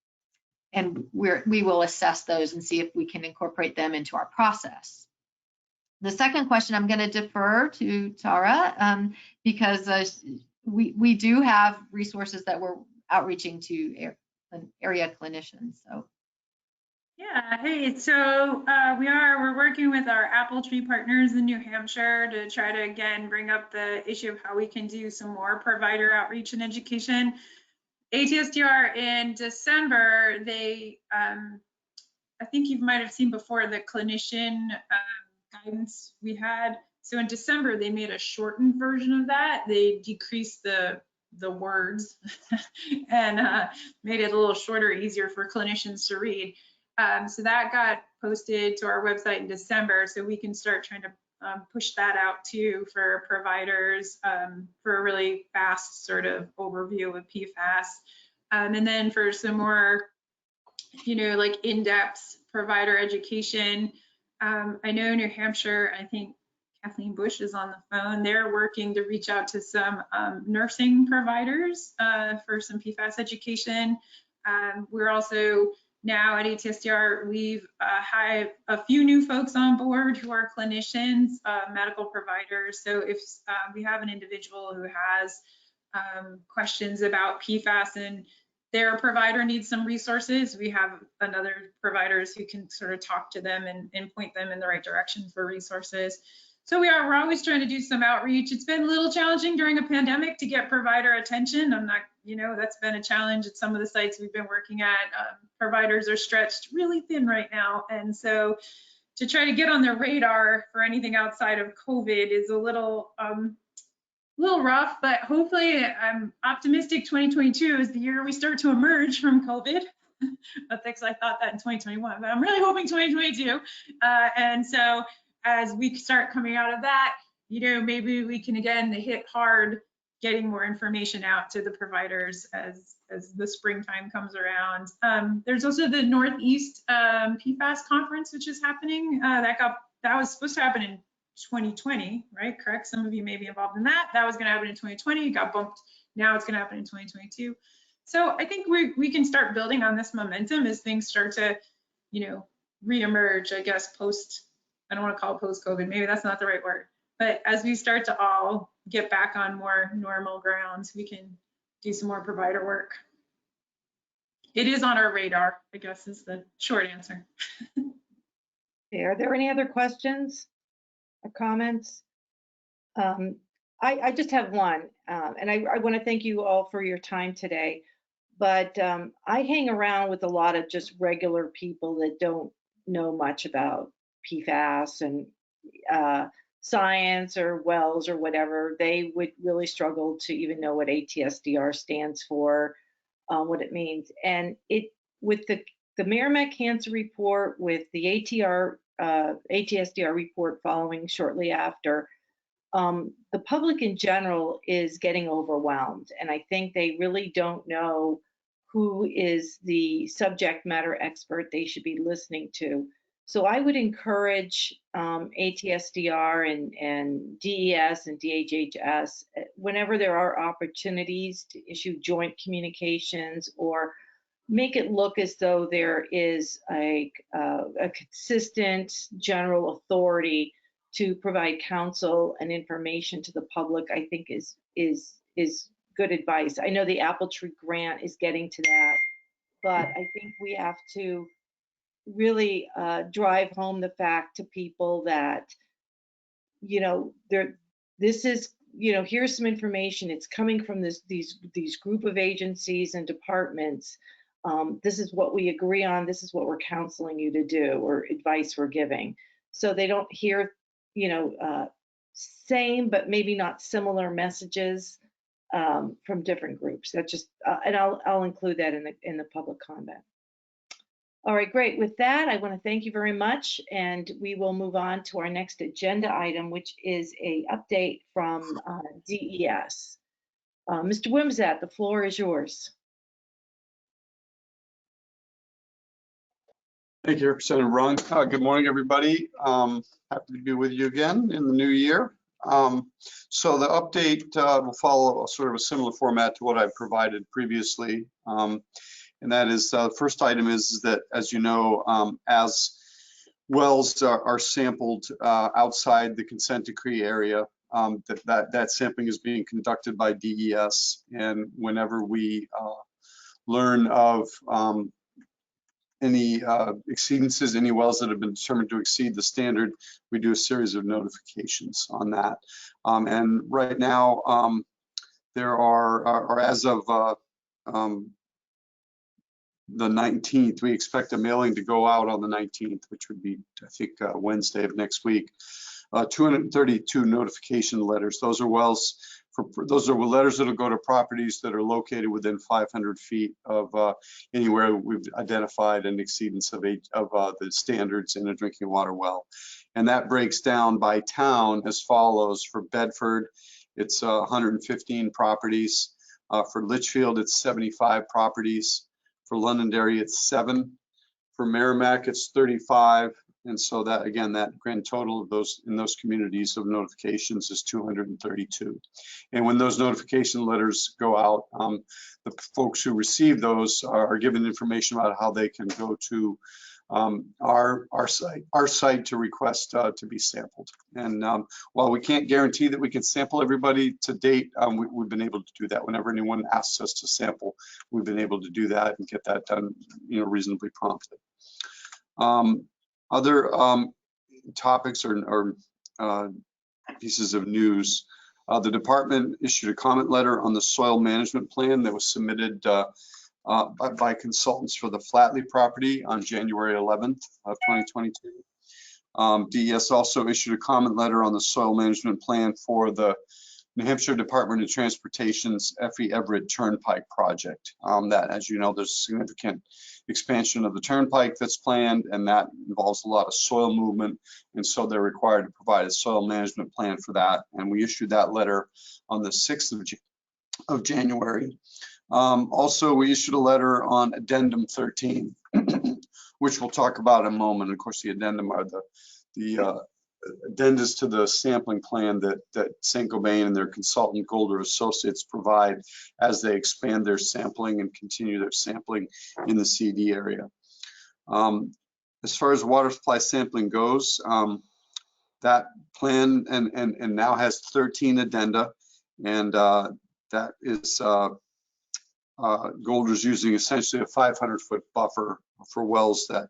And we will assess those and see if we can incorporate them into our process. The second question I'm going to defer to Tara because we do have resources that we're outreaching to area clinicians. So. Yeah, hey, so we're working with our apple tree partners in New Hampshire to try to, again, bring up the issue of how we can do some more provider outreach and education. ATSDR in December, they, I think you might have seen before the clinician guidance we had. So in December, they made a shortened version of that. They decreased the words and made it a little shorter, easier for clinicians to read. So that got posted to our website in December, so we can start trying to push that out too for providers for a really fast sort of overview of PFAS. And then for some more, in-depth provider education, I know New Hampshire, I think Kathleen Bush is on the phone. They're working to reach out to some nursing providers for some PFAS education. We're also now at ATSDR, we've hired a few new folks on board who are clinicians, medical providers. So if we have an individual who has questions about PFAS and their provider needs some resources, we have another providers who can sort of talk to them and point them in the right direction for resources. So we're always trying to do some outreach. It's been a little challenging during a pandemic to get provider attention. I'm not, that's been a challenge at some of the sites we've been working at. Providers are stretched really thin right now. And so to try to get on their radar for anything outside of COVID is a little rough, but hopefully I'm optimistic 2022 is the year we start to emerge from COVID. I think I thought that in 2021, but I'm really hoping 2022. And so as we start coming out of that, maybe we can again hit hard getting more information out to the providers as the springtime comes around. There's also the Northeast PFAS conference, which is happening. That was supposed to happen in 2020, right? Correct? Some of you may be involved in that. That was going to happen in 2020. It got bumped. Now it's going to happen in 2022. So I think we can start building on this momentum as things start to, reemerge, I guess, I don't want to call it post-COVID. Maybe that's not the right word. But as we start to all get back on more normal grounds, we can do some more provider work. It is on our radar, I guess, is the short answer. Okay, are there any other questions or comments? I just have one, and I want to thank you all for your time today. But I hang around with a lot of just regular people that don't know much about PFAS and science or wells or whatever. They would really struggle to even know what ATSDR stands for, what it means. And with the Merrimack Cancer Report, with the ATSDR report following shortly after, the public in general is getting overwhelmed. And I think they really don't know who is the subject matter expert they should be listening to. So I would encourage ATSDR and DES and DHHS, whenever there are opportunities to issue joint communications or make it look as though there is a consistent general authority to provide counsel and information to the public, I think is good advice. I know the Apple Tree Grant is getting to that, but I think we have to really drive home the fact to people that, this is, here's some information. It's coming from these group of agencies and departments. This is what we agree on. This is what we're counseling you to do, or advice we're giving. So they don't hear, same but maybe not similar messages from different groups. That just, and I'll include that in the public comment. All right, great. With that, I want to thank you very much, and we will move on to our next agenda item, which is a update from DES. Mr. Wimsatt, the floor is yours. Thank you, Representative Rung. Good morning, everybody. Happy to be with you again in the new year. So the update will follow sort of a similar format to what I provided previously. And that is, the first item is that, as you know, as wells are sampled outside the consent decree area, that sampling is being conducted by DES. And whenever we learn of any exceedances, any wells that have been determined to exceed the standard, we do a series of notifications on that. And right now, there are, or as of the 19th, we expect a mailing to go out on the 19th, which would be, I think, Wednesday of next week. 232 notification letters. Those are wells. Those are letters that will go to properties that are located within 500 feet of anywhere we've identified an exceedance of the standards in a drinking water well. And that breaks down by town as follows. For Bedford, it's 115 properties. For Litchfield, it's 75 properties. For Londonderry, it's 7. For Merrimack, it's 35. And so that, again, that grand total of those in those communities of notifications is 232. And when those notification letters go out, the folks who receive those are given information about how they can go to our site to request to be sampled. And while we can't guarantee that we can sample everybody to date, we've been able to do that. Whenever anyone asks us to sample, we've been able to do that and get that done, reasonably promptly. Other topics or pieces of news. The department issued a comment letter on the soil management plan that was submitted by consultants for the Flatley property on January 11th of 2022. DES also issued a comment letter on the soil management plan for the New Hampshire Department of Transportation's Effie Everett Turnpike project. That, as you know, there's a significant expansion of the turnpike that's planned, and that involves a lot of soil movement, and so they're required to provide a soil management plan for that. And we issued that letter on the 6th of January. Also, we issued a letter on Addendum 13, which we'll talk about in a moment. Of course, the addendum are the addendas to the sampling plan that Saint-Gobain and their consultant Golder Associates provide as they expand their sampling and continue their sampling in the CD area. As far as water supply sampling goes, that plan and now has 13 addenda, and that is Golder's using essentially a 500-foot buffer for wells that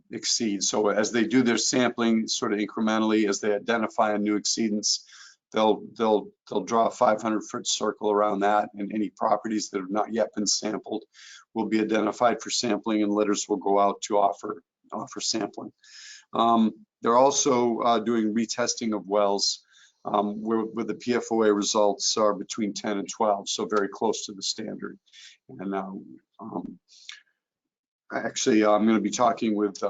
exceed. So as they do their sampling sort of incrementally, as they identify a new exceedance, they'll draw a 500-foot circle around that, and any properties that have not yet been sampled will be identified for sampling, and letters will go out to offer sampling. They're also doing retesting of wells where the PFOA results are between 10 and 12, so very close to the standard. And actually, I'm going to be talking with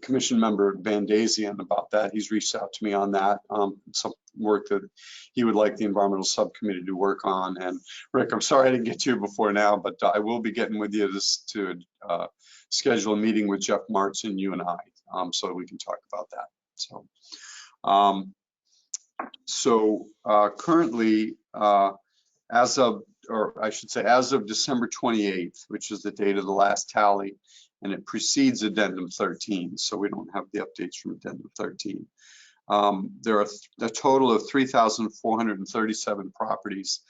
Commission Member Bandazian about that. He's reached out to me on that, some work that he would like the Environmental Subcommittee to work on. And Rick, I'm sorry I didn't get to you before now, but I will be getting with you to schedule a meeting with Jeff Martz and you and I, so that we can talk about that. So, currently, as of December 28th, which is the date of the last tally, and it precedes Addendum 13, so we don't have the updates from Addendum 13. There are a total of 3,437 properties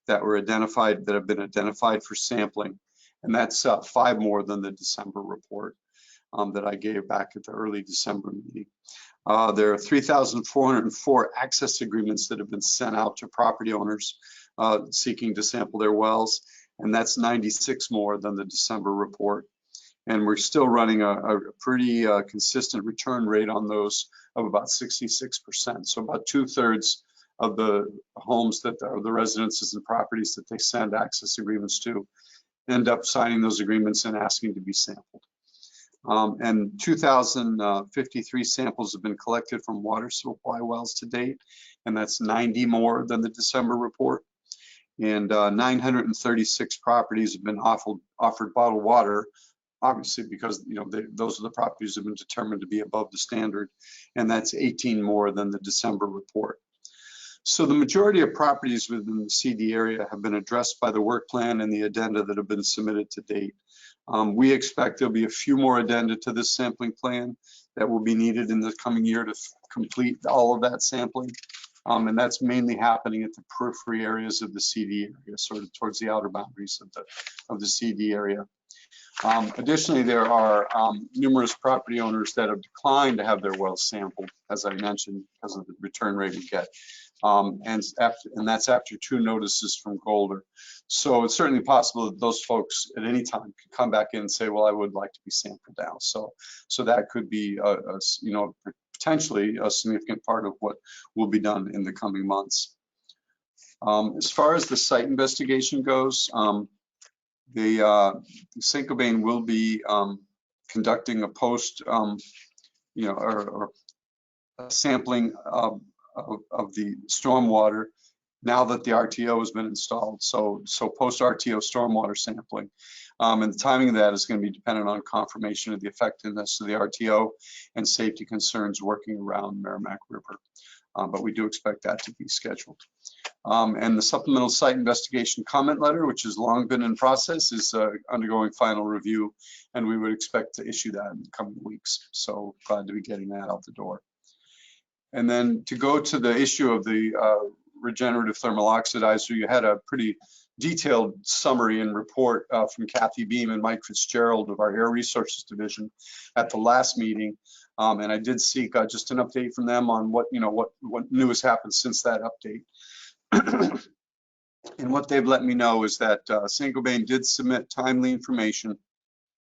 that were identified, that have been identified for sampling, and that's 5 more than the December report that I gave back at the early December meeting. There are 3,404 access agreements that have been sent out to property owners seeking to sample their wells, and that's 96 more than the December report. And we're still running a pretty consistent return rate on those of about 66%. So about 2/3 of the homes that are the residences and properties that they send access agreements to end up signing those agreements and asking to be sampled. And 2,053 samples have been collected from water supply wells to date, and that's 90 more than the December report. And 936 properties have been offered bottled water, obviously because those are the properties that have been determined to be above the standard, and that's 18 more than the December report. So the majority of properties within the CD area have been addressed by the work plan and the addenda that have been submitted to date. We expect there'll be a few more addenda to this sampling plan that will be needed in the coming year to complete all of that sampling. And that's mainly happening at the periphery areas of the CD area, sort of towards the outer boundaries of the CD area. Additionally, there are numerous property owners that have declined to have their wells sampled, as I mentioned, because of the return rate we get. And that's after 2 notices from Golder. So it's certainly possible that those folks at any time could come back in and say, well, I would like to be sampled now. So that could be, potentially a significant part of what will be done in the coming months. As far as the site investigation goes, the Saint-Gobain will be conducting a post, or a sampling of the stormwater now that the RTO has been installed. So post RTO stormwater sampling. And the timing of that is going to be dependent on confirmation of the effectiveness of the RTO and safety concerns working around Merrimack River. But we do expect that to be scheduled. And the supplemental site investigation comment letter, which has long been in process, is undergoing final review, and we would expect to issue that in the coming weeks. So glad to be getting that out the door. And then to go to the issue of the regenerative thermal oxidizer, you had a pretty detailed summary and report from Kathy Beam and Mike Fitzgerald of our Air Resources Division at the last meeting. And I did seek just an update from them on what new has happened since that update. And what they've let me know is that Saint-Gobain did submit timely information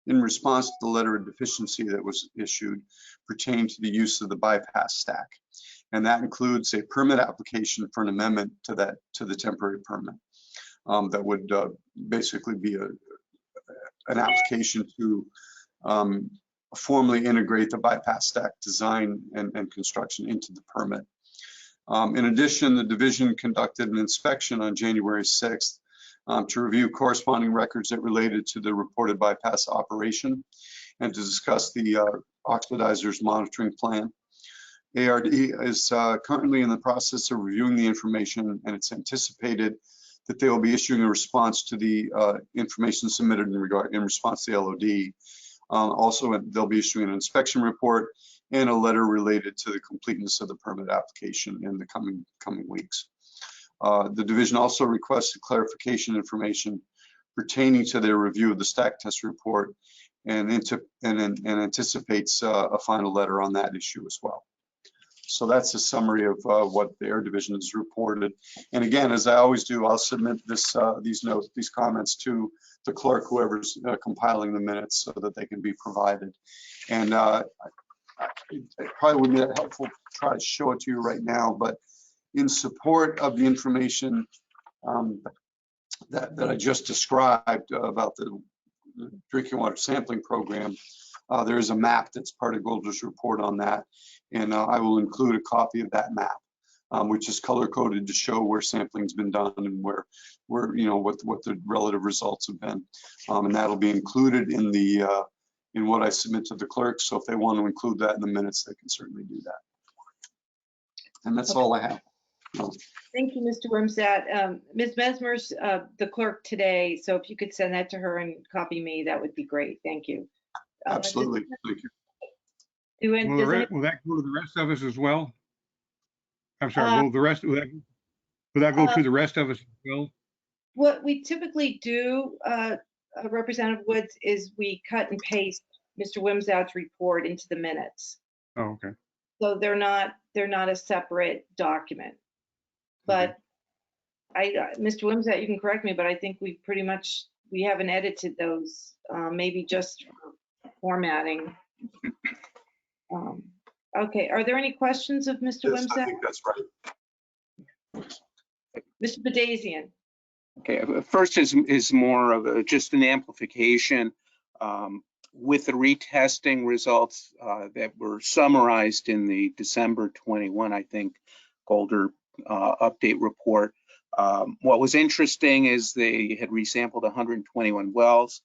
in response to the letter of deficiency that was issued pertaining to the use of the bypass stack. And that includes a permit application for an amendment to the temporary permit. That would basically be an application to formally integrate the bypass stack design and construction into the permit. In addition, the division conducted an inspection on January 6th to review corresponding records that related to the reported bypass operation and to discuss the oxidizer's monitoring plan. ARD is currently in the process of reviewing the information, and it's anticipated that they will be issuing a response to the information submitted in response to the LOD. Also, they'll be issuing an inspection report and a letter related to the completeness of the permit application in the coming weeks. The division also requested clarification information pertaining to their review of the stack test report and anticipates a final letter on that issue as well. So that's a summary of what the Air Division has reported. And again, as I always do, I'll submit these comments to the clerk, whoever's compiling the minutes, so that they can be provided. And it probably would be helpful to try to show it to you right now, but in support of the information that I just described about the drinking water sampling program, there is a map that's part of Golder's report on that, and I will include a copy of that map, which is color coded to show where sampling's been done and where what the relative results have been, and that'll be included in what I submit to the clerk. So if they want to include that in the minutes, they can certainly do that. And that's all I have. Thank you, Mr. Wimsatt. Ms. Mesmer's the clerk today, so if you could send that to her and copy me, that would be great. Thank you. Absolutely. Thank you. Will that go to the rest of us as well? I'm sorry, will that go to the rest of us as well? What we typically do, Representative Woods, is we cut and paste Mr. Wimsatt's report into the minutes. Oh, okay. So they're not a separate document. But Mr. Wimsatt, you can correct me, but I think we haven't edited those, maybe just formatting. Okay, are there any questions of Mr. Wimsatt? I think that's right. Mr. Badazian. Okay, first is more of just an amplification with the retesting results that were summarized in the December 21, I think, Golder update report. What was interesting is they had resampled 121 wells.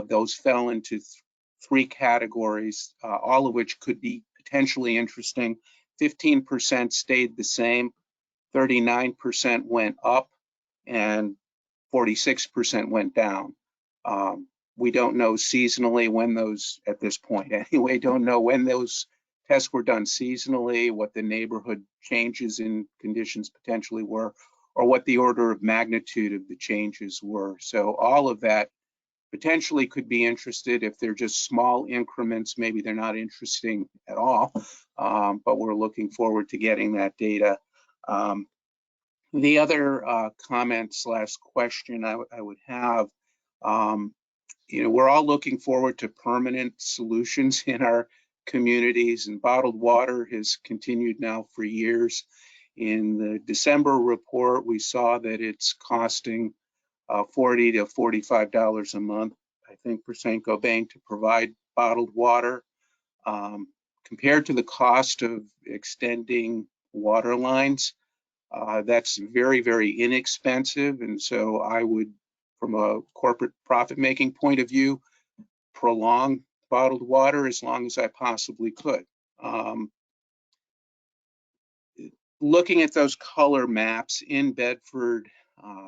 Those fell into three categories, all of which could be potentially interesting. 15% stayed the same, 39% went up, and 46% went down. We don't know seasonally when those, at this point anyway, don't know when those tests were done seasonally, what the neighborhood changes in conditions potentially were, or what the order of magnitude of the changes were. So all of that potentially could be interested. If they're just small increments, maybe they're not interesting at all, but we're looking forward to getting that data. The other comment / question I would have, we're all looking forward to permanent solutions in our communities, and bottled water has continued now for years. In the December report, we saw that it's costing $40 to $45 a month, I think, for Saint-Gobain to provide bottled water. Compared to the cost of extending water lines, that's very, very inexpensive. And so I would, from a corporate profit-making point of view, prolong bottled water as long as I possibly could. looking at those color maps in Bedford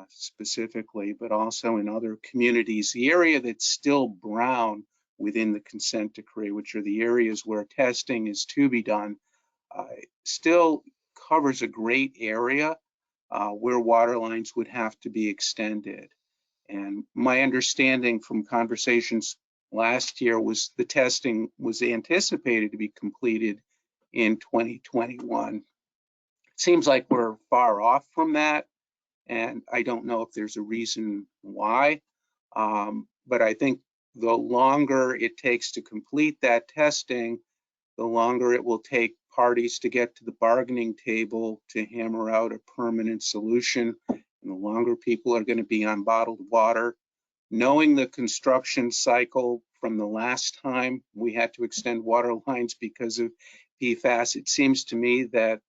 specifically, but also in other communities, the area that's still brown within the consent decree, which are the areas where testing is to be done, still covers a great area where water lines would have to be extended. And my understanding from conversations last year was the testing was anticipated to be completed in 2021. It seems like we're far off from that, and I don't know if there's a reason why, but I think the longer it takes to complete that testing, the longer it will take parties to get to the bargaining table to hammer out a permanent solution, and the longer people are going to be on bottled water. Knowing the construction cycle from the last time we had to extend water lines because of PFAS, it seems to me that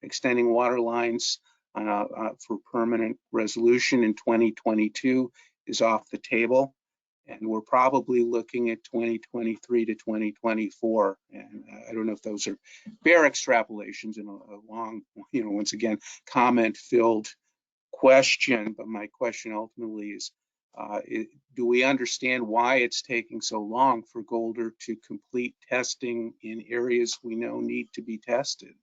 extending water lines for permanent resolution in 2022 is off the table. And we're probably looking at 2023 to 2024. And I don't know if those are bare extrapolations in a long, once again, comment-filled question. But my question ultimately is, do we understand why it's taking so long for Golder to complete testing in areas we know need to be tested?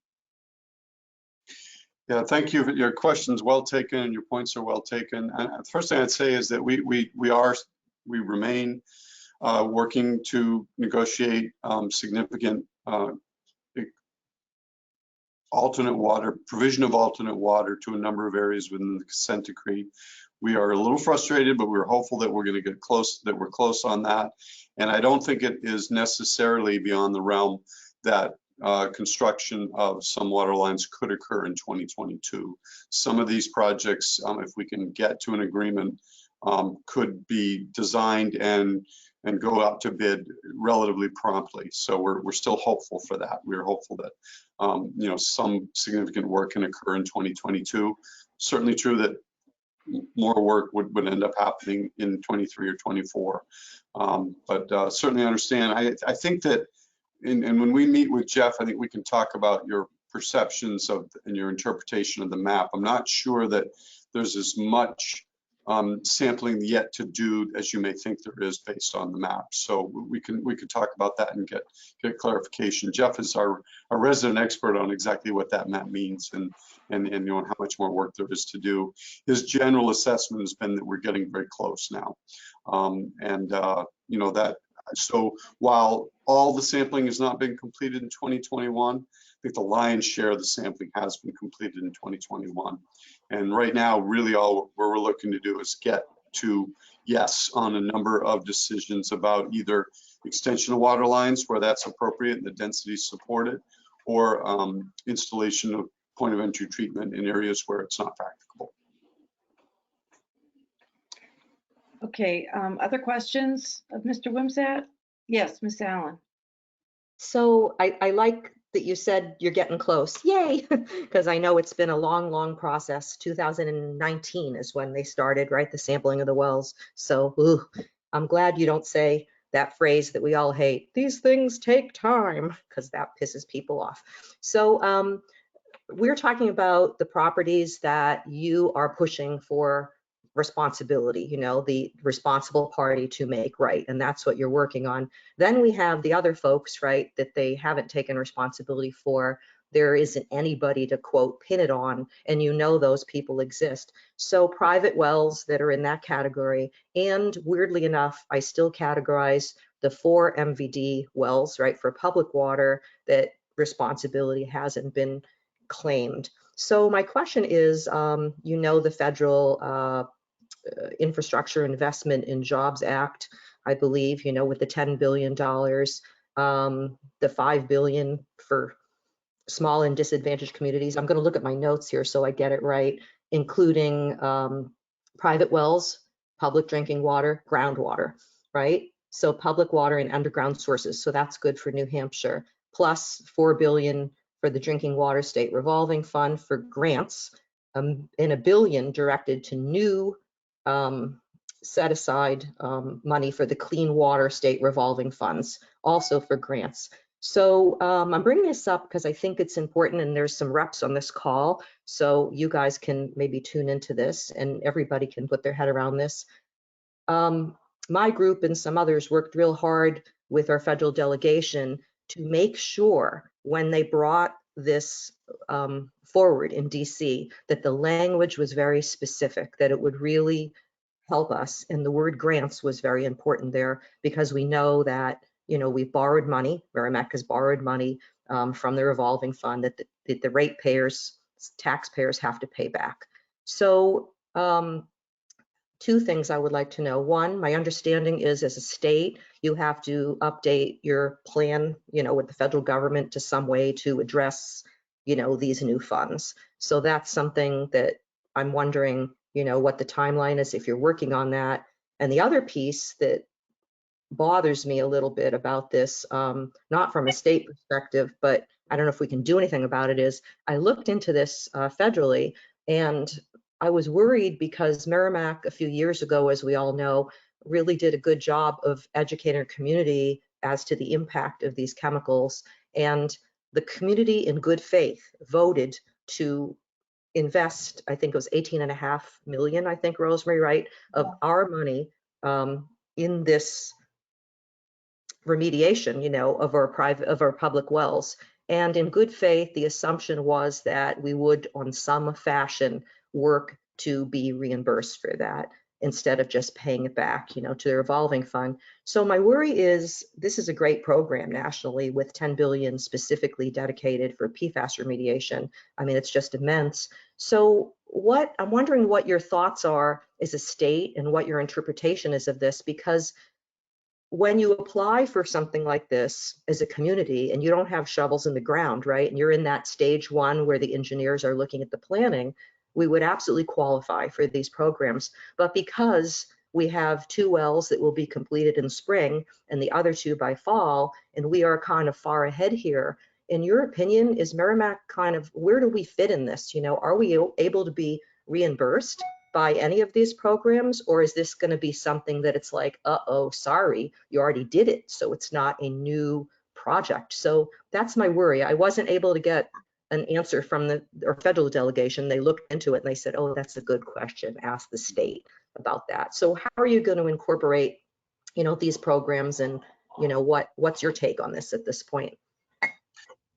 Yeah, thank you. Your question's well taken and your points are well taken. And the first thing I'd say is that we remain working to negotiate significant provision of alternate water to a number of areas within the consent decree. We are a little frustrated, but we're hopeful that we're going to get close, that we're close on that. And I don't think it is necessarily beyond the realm that construction of some water lines could occur in 2022. Some of these projects, if we can get to an agreement, could be designed and go out to bid relatively promptly. So we're still hopeful for that. We're hopeful that some significant work can occur in 2022. Certainly true that more work would end up happening in 23 or 24. But certainly understand. I think that, and when we meet with Jeff, I think we can talk about your perceptions of and your interpretation of the map. I'm not sure that there's as much sampling yet to do as you may think there is based on the map. So we can talk about that and get clarification. Jeff is our resident expert on exactly what that map means and how much more work there is to do. His general assessment has been that we're getting very close now, so while all the sampling has not been completed in 2021, I think the lion's share of the sampling has been completed in 2021. And right now, really all we're looking to do is get to yes on a number of decisions about either extension of water lines where that's appropriate and the densities support it, or installation of point of entry treatment in areas where it's not practicable. Okay, other questions of Mr. Wimsatt? Yes, Ms. Allen. So I like that you said you're getting close. Yay! Because I know it's been a long, long process. 2019 is when they started, right? The sampling of the wells. So I'm glad you don't say that phrase that we all hate. These things take time, because that pisses people off. So we're talking about the properties that you are pushing for responsibility, the responsible party to make right, and that's what you're working on. Then we have the other folks, right, that they haven't taken responsibility for. There isn't anybody to quote pin it on, and those people exist. So private wells that are in that category, and weirdly enough, I still categorize the 4 MVD wells, right, for public water that responsibility hasn't been claimed. So my question is, the federal Infrastructure Investment in Jobs Act, I believe, with the $10 billion, the $5 billion for small and disadvantaged communities. I'm going to look at my notes here so I get it right, including private wells, public drinking water, groundwater, right? So public water and underground sources. So that's good for New Hampshire, plus $4 billion for the Drinking Water State Revolving Fund for grants, and $1 billion directed to new set aside money for the Clean Water State Revolving Funds, also for grants. So I'm bringing this up because I think it's important, and there's some reps on this call, so you guys can maybe tune into this and everybody can put their head around this. My group and some others worked real hard with our federal delegation to make sure when they brought this forward in DC that the language was very specific, that it would really help us. And the word grants was very important there because we know that, you know, we borrowed money, Merrimack has borrowed money from the revolving fund that the ratepayers, taxpayers have to pay back. So two things I would like to know. One, my understanding is as a state, you have to update your plan, you know, with the federal government to some way to address, you know, these new funds. So that's something that I'm wondering, you know, what the timeline is if you're working on that. And the other piece that bothers me a little bit about this, not from a state perspective, but I don't know if we can do anything about it, is I looked into this federally, and I was worried because Merrimack a few years ago, as we all know, really did a good job of educating our community as to the impact of these chemicals. And the community in good faith voted to invest, I think it was 18.5 million, I think, Rosemary, right, of our money in this remediation, you know, of our public wells. And in good faith, the assumption was that we would, on some fashion, work to be reimbursed for that instead of just paying it back, you know, to the revolving fund. So my worry is this is a great program nationally with 10 billion specifically dedicated for PFAS remediation. I mean, it's just immense. So I'm wondering what your thoughts are as a state and what your interpretation is of this, because when you apply for something like this as a community and you don't have shovels in the ground, right, and you're in that stage one where the engineers are looking at the planning, we would absolutely qualify for these programs. But because we have 2 wells that will be completed in spring and the other 2 by fall, and we are kind of far ahead here, in your opinion, is Merrimack kind of, where do we fit in this? You know, are we able to be reimbursed by any of these programs, or is this going to be something that it's like, uh-oh, sorry, you already did it, so it's not a new project? So that's my worry. I wasn't able to get an answer from our federal delegation. They looked into it and they said, oh, that's a good question, ask the state about that. So how are you going to incorporate, you know, these programs, and, you know, what's your take on this at this point?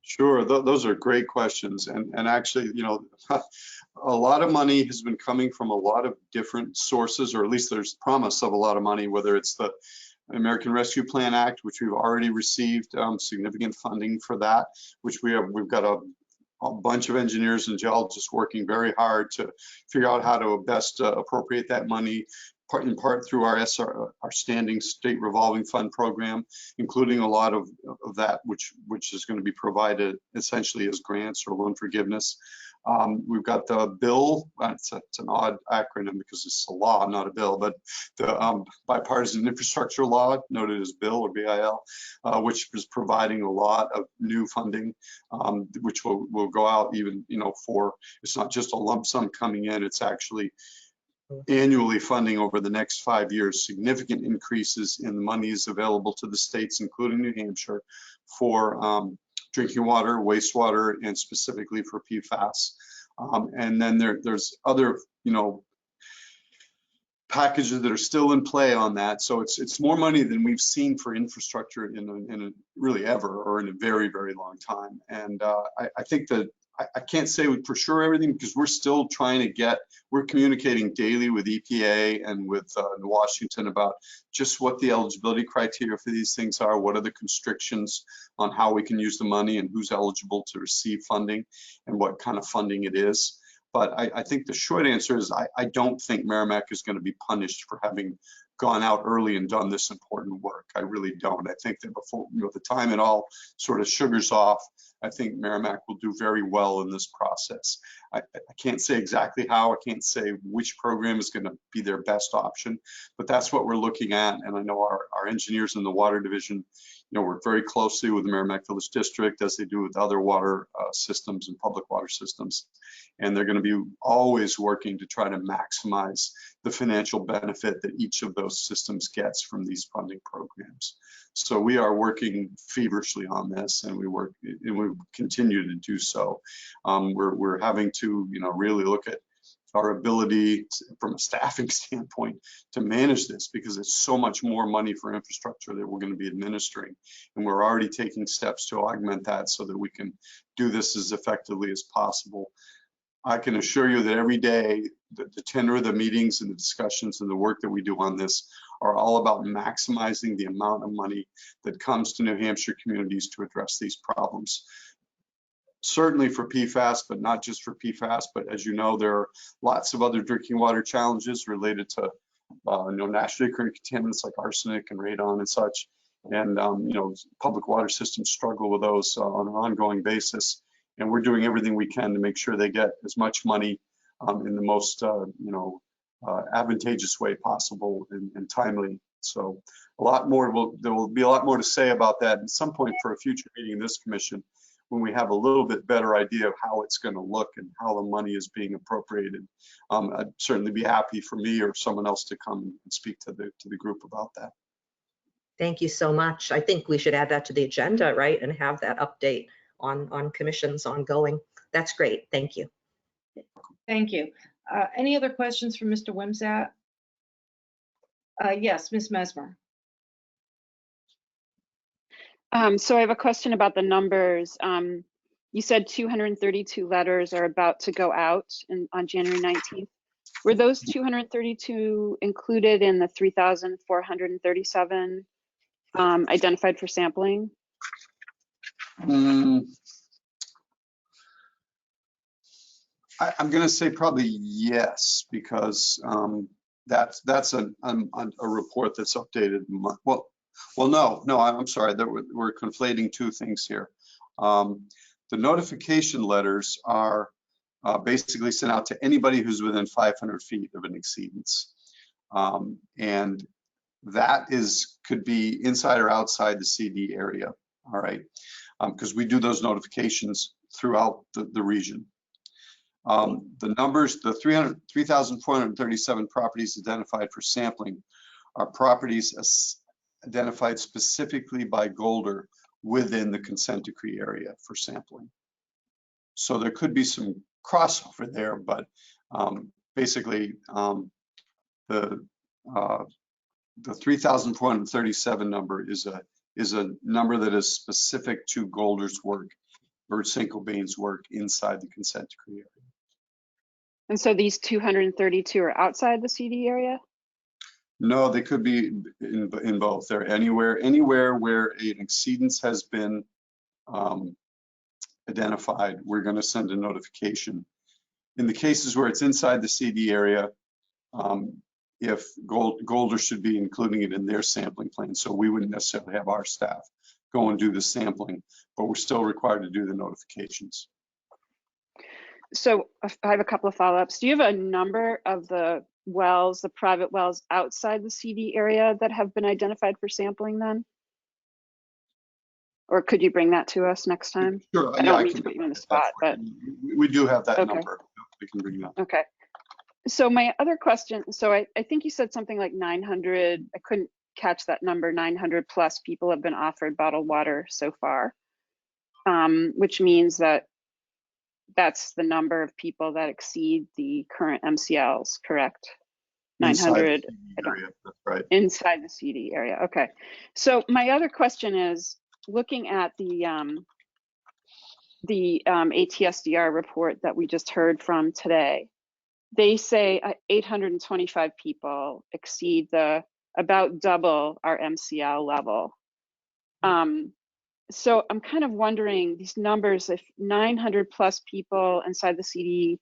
Sure, those are great questions. And actually, you know, a lot of money has been coming from a lot of different sources, or at least there's promise of a lot of money, whether it's the American Rescue Plan Act, which we've already received significant funding for that, which we've got a bunch of engineers and geologists working very hard to figure out how to best appropriate that money, in part through our standing state revolving fund program, including a lot of that which is going to be provided essentially as grants or loan forgiveness. We've got the bill, it's an odd acronym because it's a law, not a bill, but the bipartisan infrastructure law, noted as BILL or BIL, which is providing a lot of new funding, which will go out even, you know, for, it's not just a lump sum coming in, it's actually annually funding over the next 5 years, significant increases in the monies available to the states, including New Hampshire, for drinking water, wastewater, and specifically for PFAS. And then there's other, you know, packages that are still in play on that. So it's more money than we've seen for infrastructure in a really ever, or in a very, very long time. And I think that I can't say for sure everything, because we're still trying to we're communicating daily with EPA and with Washington about just what the eligibility criteria for these things are, what are the constrictions on how we can use the money and who's eligible to receive funding and what kind of funding it is. But I think the short answer is I don't think Merrimack is going to be punished for having gone out early and done this important work. I really don't. I think that before, you know, the time it all sort of sugars off, I think Merrimack will do very well in this process. I can't say exactly how, I can't say which program is going to be their best option, but that's what we're looking at. And I know our engineers in the water division, work very closely with the Merrimack Village District as they do with other water systems and public water systems. And they're going to be always working to try to maximize the financial benefit that each of those systems gets from these funding programs. So we are working feverishly on this, and we continue to do so. We're having to, really look at our ability from a staffing standpoint to manage this, because it's so much more money for infrastructure that we're going to be administering. And we're already taking steps to augment that so that we can do this as effectively as possible. I can assure you that every day, the tenor of the meetings and the discussions and the work that we do on this are all about maximizing the amount of money that comes to New Hampshire communities to address these problems. Certainly for PFAS, but not just for PFAS, but as you know, there are lots of other drinking water challenges related to naturally occurring contaminants like arsenic and radon and such. And public water systems struggle with those on an ongoing basis. And we're doing everything we can to make sure they get as much money in the most advantageous way possible and timely. So a lot more, there will be a lot more to say about that at some point for a future meeting in this commission, when we have a little bit better idea of how it's going to look and how the money is being appropriated. I'd certainly be happy for me or someone else to come and speak to the group about that. Thank you so much. I think we should add that to the agenda, right? And have that update on commissions ongoing. That's great. Thank you. Thank you. Any other questions for Mr. Wimsatt? Yes, Ms. Mesmer. So I have a question about the numbers. You said 232 letters are about to go out on January 19th. Were those 232 included in the 3,437 identified for sampling? I'm going to say probably yes, because that's a report that's updated. Well, no, I'm sorry. We're conflating two things here. The notification letters are basically sent out to anybody who's within 500 feet of an exceedance. And that could be inside or outside the CD area, all right? Because we do those notifications throughout the region. The numbers, the 3,437 properties identified for sampling are properties identified specifically by Golder within the consent decree area for sampling. So there could be some crossover there, but basically the 3,437 number is a number that is specific to Golder's work or Saint-Gobain's work inside the consent decree area. And so these 232 are outside the CD area? No, they could be in both. They're anywhere where an exceedance has been identified, we're going to send a notification. In the cases where it's inside the CD area, if Golder should be including it in their sampling plan, so we wouldn't necessarily have our staff go and do the sampling, but we're still required to do the notifications. So I have a couple of follow-ups. Do you have a number of the wells, the private wells outside the CD area that have been identified for sampling then? Or could you bring that to us next time? Sure. I don't mean to put you on the spot, but we do have that okay. number. We can bring that. Okay. So my other question, so I think you said something like 900, I couldn't catch that number, 900 plus people have been offered bottled water so far, which means that that's the number of people that exceed the current MCLs, correct? 900 that's right. Inside the CD area. Okay. So my other question is, looking at the ATSDR report that we just heard from today, they say 825 people exceed about double our MCL level. So I'm kind of wondering these numbers, if 900 plus people inside the CD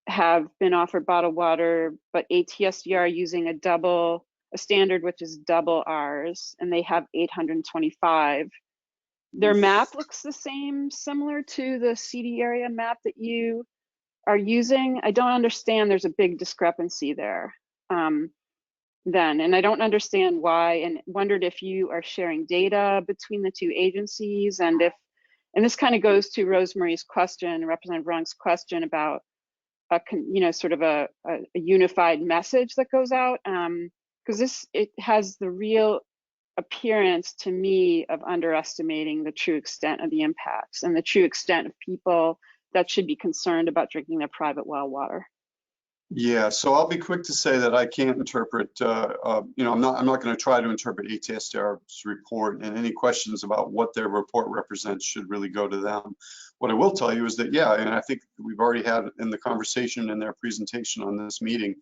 have been offered bottled water, but ATSDR using a standard which is double ours, and they have 825. Their map looks the same, similar to the CD area map that you are using. I don't understand, there's a big discrepancy there. then. And I don't understand why, and wondered if you are sharing data between the two agencies, and if, and this kind of goes to Rosemary's question, Representative Rung's question about sort of a unified message that goes out, because it has the real appearance to me of underestimating the true extent of the impacts and the true extent of people that should be concerned about drinking their private well water. Yeah, so I'll be quick to say that I can't interpret, I'm not going to try to interpret ATSDR's report, and any questions about what their report represents should really go to them. What I will tell you is that, yeah, and I think we've already had in the conversation in their presentation on this meeting,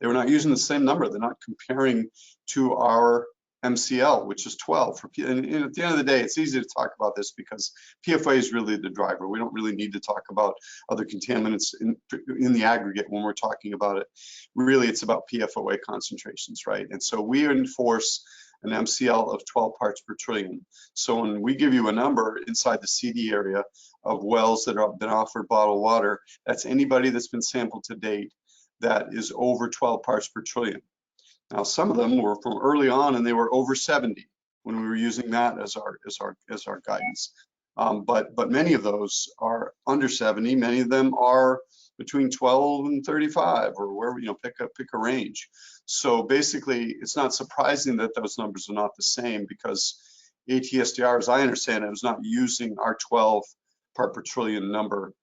they were not using the same number. They're not comparing to our MCL, which is 12. And at the end of the day, it's easy to talk about this because PFOA is really the driver. We don't really need to talk about other contaminants in the aggregate when we're talking about it. Really, it's about PFOA concentrations, right? And so we enforce an MCL of 12 parts per trillion. So when we give you a number inside the CD area of wells that have been offered bottled water, that's anybody that's been sampled to date that is over 12 parts per trillion. Now, some of them were from early on, and they were over 70 when we were using that as our guidance. But many of those are under 70. Many of them are between 12 and 35, or where pick a range. So basically, it's not surprising that those numbers are not the same, because ATSDR, as I understand it, is not using our 12 part per trillion number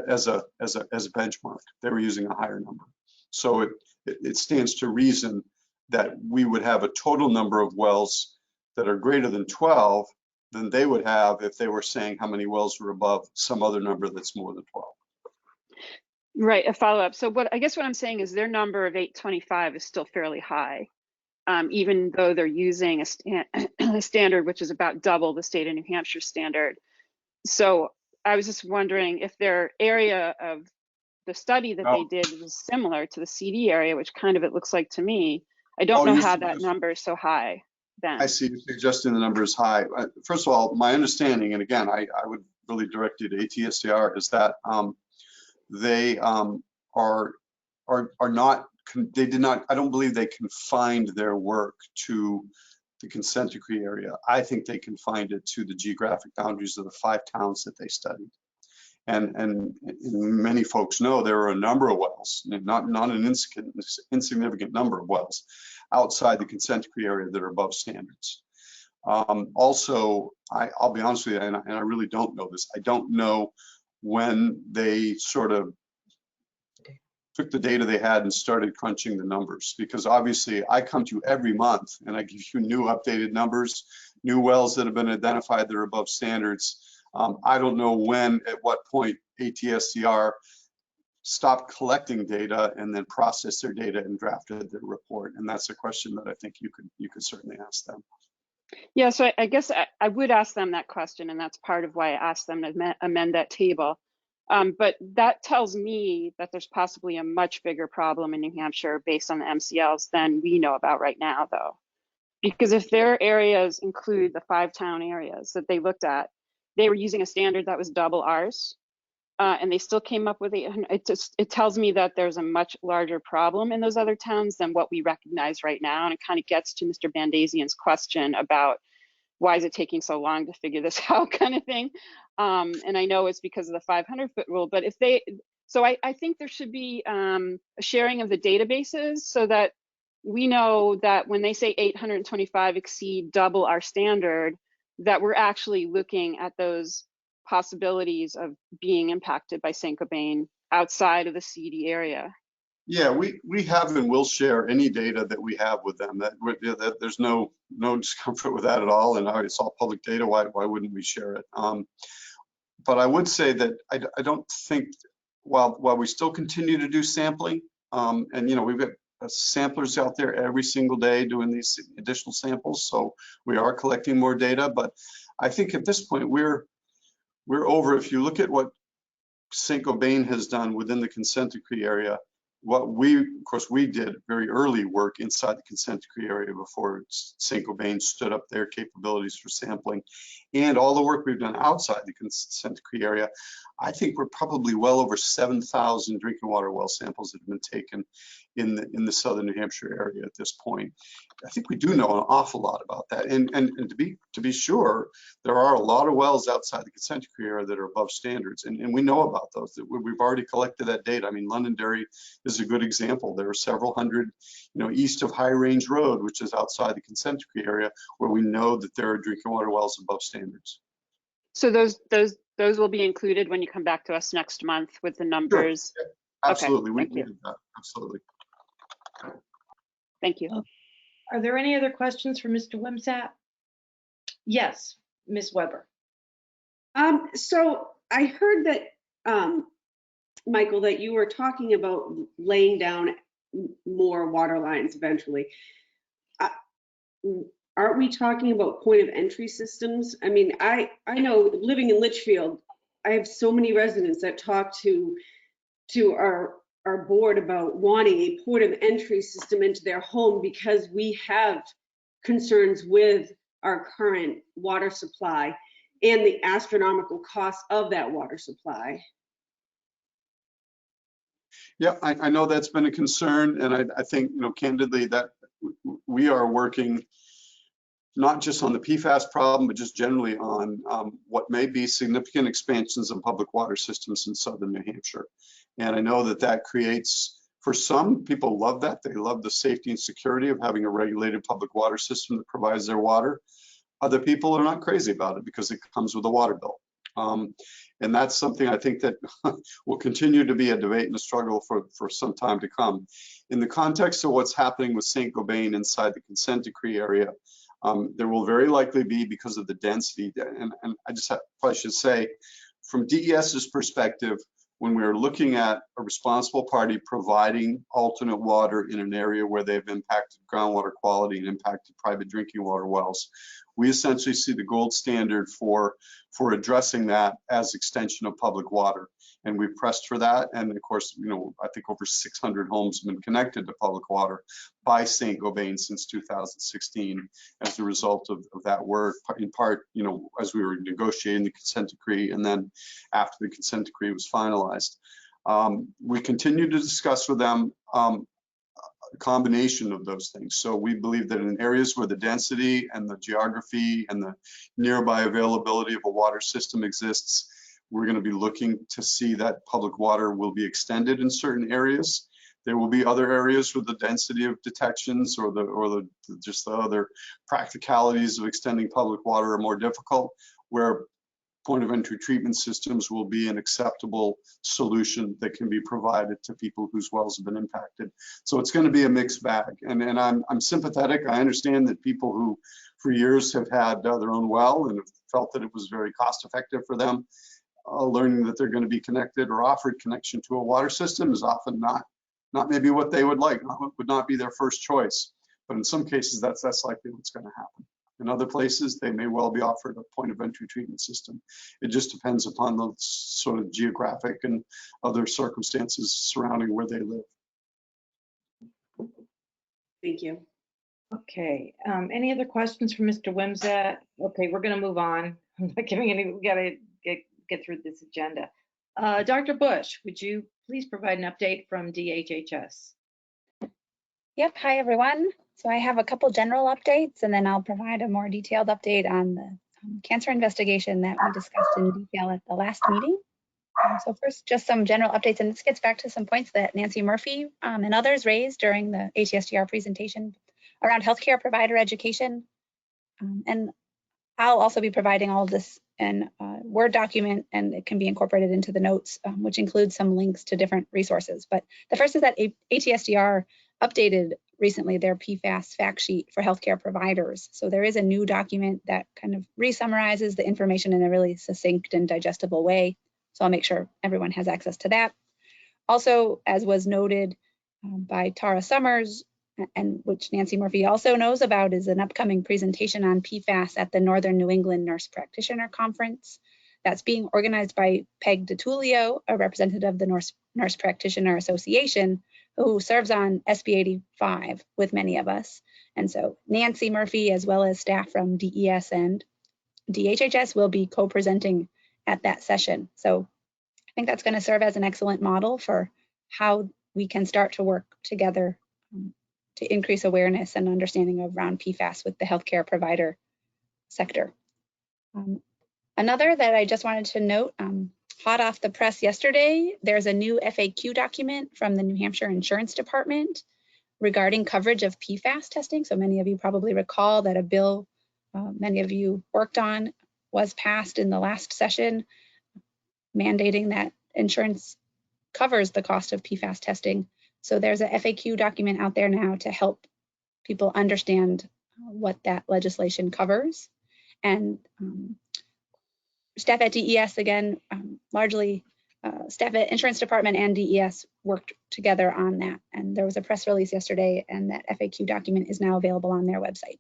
as a benchmark. They were using a higher number. So it stands to reason that we would have a total number of wells that are greater than 12 than they would have if they were saying how many wells were above some other number that's more than 12. Right, a follow-up. So what I'm saying is their number of 825 is still fairly high, even though they're using a standard which is about double the state of New Hampshire standard. So I was just wondering if their area of the study that they did was similar to the CD area, which kind of it looks like to me. I don't know how that number is so high then. I see, you're suggesting the number is high. First of all, my understanding, and again, I would really direct you to ATSDR, is that they are not, they did not, I don't believe they confined their work to the consent decree area. I think they confined it to the geographic boundaries of the 5 towns that they studied. And many folks know there are a number of wells, not an insignificant number of wells outside the consent decree area that are above standards. Also, I'll be honest with you, and I really don't know this. I don't know when they sort of took the data they had and started crunching the numbers, because obviously I come to you every month and I give you new updated numbers, new wells that have been identified that are above standards. I don't know when, at what point ATSDR stopped collecting data and then processed their data and drafted their report. And that's a question that I think you could certainly ask them. Yeah, so I guess I would ask them that question, and that's part of why I asked them to amend that table. But that tells me that there's possibly a much bigger problem in New Hampshire based on the MCLs than we know about right now, though. Because if their areas include the 5 town areas that they looked at, they were using a standard that was double ours, and they still came up with 800. It tells me that there's a much larger problem in those other towns than what we recognize right now, and it kind of gets to Mr. Bandazian's question about why is it taking so long to figure this out, kind of thing. And I know it's because of the 500-foot rule, but if they, so I think there should be a sharing of the databases so that we know that when they say 825 exceed double our standard, that we're actually looking at those possibilities of being impacted by Saint-Gobain outside of the CD area. Yeah, we have and will share any data that we have with them. That there's no discomfort with that at all, and it's all public data. Why wouldn't we share it? But I would say that I don't think, while we still continue to do sampling, and we've got samplers out there every single day doing these additional samples, so we are collecting more data. But I think at this point we're over. If you look at what Saint-Gobain has done within the consent decree area, what of course we did very early work inside the consent decree area before Saint-Gobain stood up their capabilities for sampling, and all the work we've done outside the consent decree area. I think we're probably well over 7,000 drinking water well samples that have been taken in the southern New Hampshire area at this point. I think we do know an awful lot about that. And to be sure, there are a lot of wells outside the consent decree area that are above standards. And we know about those. That we've already collected that data. I mean, Londonderry is a good example. There are several hundred, east of High Range Road, which is outside the consent decree area, where we know that there are drinking water wells above standards. So those will be included when you come back to us next month with the numbers. Sure. Yeah, absolutely. Okay, We did that. Absolutely. Thank you. Are there any other questions for Mr. Wimsatt? Yes, Ms. Weber. So I heard that, Michael, that you were talking about laying down more water lines eventually. Aren't we talking about point of entry systems? I mean, I know living in Litchfield, I have so many residents that talk to our board about wanting a port of entry system into their home because we have concerns with our current water supply and the astronomical cost of that water supply. Yeah, I know that's been a concern, and I think, candidly, that we are working not just on the PFAS problem, but just generally on what may be significant expansions of public water systems in southern New Hampshire. And I know that creates, for some people love that. They love the safety and security of having a regulated public water system that provides their water. Other people are not crazy about it because it comes with a water bill. And that's something I think that will continue to be a debate and a struggle for some time to come. In the context of what's happening with St. Gobain inside the consent decree area, there will very likely be, because of the density, and I just probably should say, from DES's perspective, when we're looking at a responsible party providing alternate water in an area where they've impacted groundwater quality and impacted private drinking water wells, we essentially see the gold standard for addressing that as extension of public water. And we've pressed for that. And of course, I think over 600 homes have been connected to public water by St. Gobain since 2016 as a result of that work, in part, as we were negotiating the consent decree and then after the consent decree was finalized. We continue to discuss with them a combination of those things. So we believe that in areas where the density and the geography and the nearby availability of a water system exists, we're going to be looking to see that public water will be extended in certain areas. There will be other areas where the density of detections or just the other practicalities of extending public water are more difficult, where point of entry treatment systems will be an acceptable solution that can be provided to people whose wells have been impacted. So it's going to be a mixed bag. And I'm sympathetic. I understand that people who for years have had their own well and have felt that it was very cost effective for them, learning that they're going to be connected or offered connection to a water system is often not maybe what they would like, would not be their first choice. But in some cases, that's likely what's going to happen. In other places, they may well be offered a point of entry treatment system. It just depends upon the sort of geographic and other circumstances surrounding where they live. Thank you. Okay, any other questions for Mr. Wimsatt? Okay, we're gonna move on. I'm not giving any, we gotta get through this agenda. Dr. Bush, would you please provide an update from DHHS? Yep. Hi, everyone. So I have a couple general updates, and then I'll provide a more detailed update on the cancer investigation that we discussed in detail at the last meeting. So first, just some general updates, and this gets back to some points that Nancy Murphy and others raised during the ATSDR presentation around healthcare provider education. And I'll also be providing all of this in a Word document, and it can be incorporated into the notes, which includes some links to different resources. But the first is that ATSDR updated recently their PFAS fact sheet for healthcare providers. So there is a new document that kind of re-summarizes the information in a really succinct and digestible way. So I'll make sure everyone has access to that. Also, as was noted by Tara Summers, and which Nancy Murphy also knows about, is an upcoming presentation on PFAS at the Northern New England Nurse Practitioner Conference. That's being organized by Peg DiTullio, a representative of the Nurse Practitioner Association, who serves on SB 85 with many of us. And so Nancy Murphy, as well as staff from DES and DHHS, will be co-presenting at that session. So I think that's going to serve as an excellent model for how we can start to work together to increase awareness and understanding around PFAS with the healthcare provider sector. Another that I just wanted to note, hot off the press yesterday, there's a new FAQ document from the New Hampshire Insurance Department regarding coverage of PFAS testing. So many of you probably recall that a bill many of you worked on was passed in the last session, mandating that insurance covers the cost of PFAS testing. So there's a FAQ document out there now to help people understand what that legislation covers. And staff at DES, again, largely staff at Insurance Department and DES worked together on that. And there was a press release yesterday, and that FAQ document is now available on their website.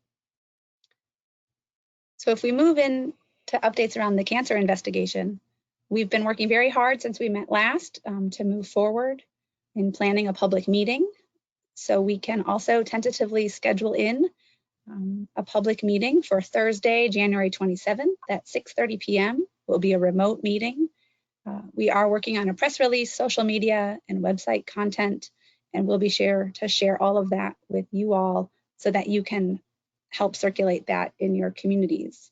So if we move in to updates around the cancer investigation, we've been working very hard since we met last to move forward in planning a public meeting. So we can also tentatively schedule in a public meeting for Thursday, January 27th at 6:30 p.m. It will be a remote meeting. We are working on a press release, social media, and website content, and we'll be sure to share all of that with you all so that you can help circulate that in your communities.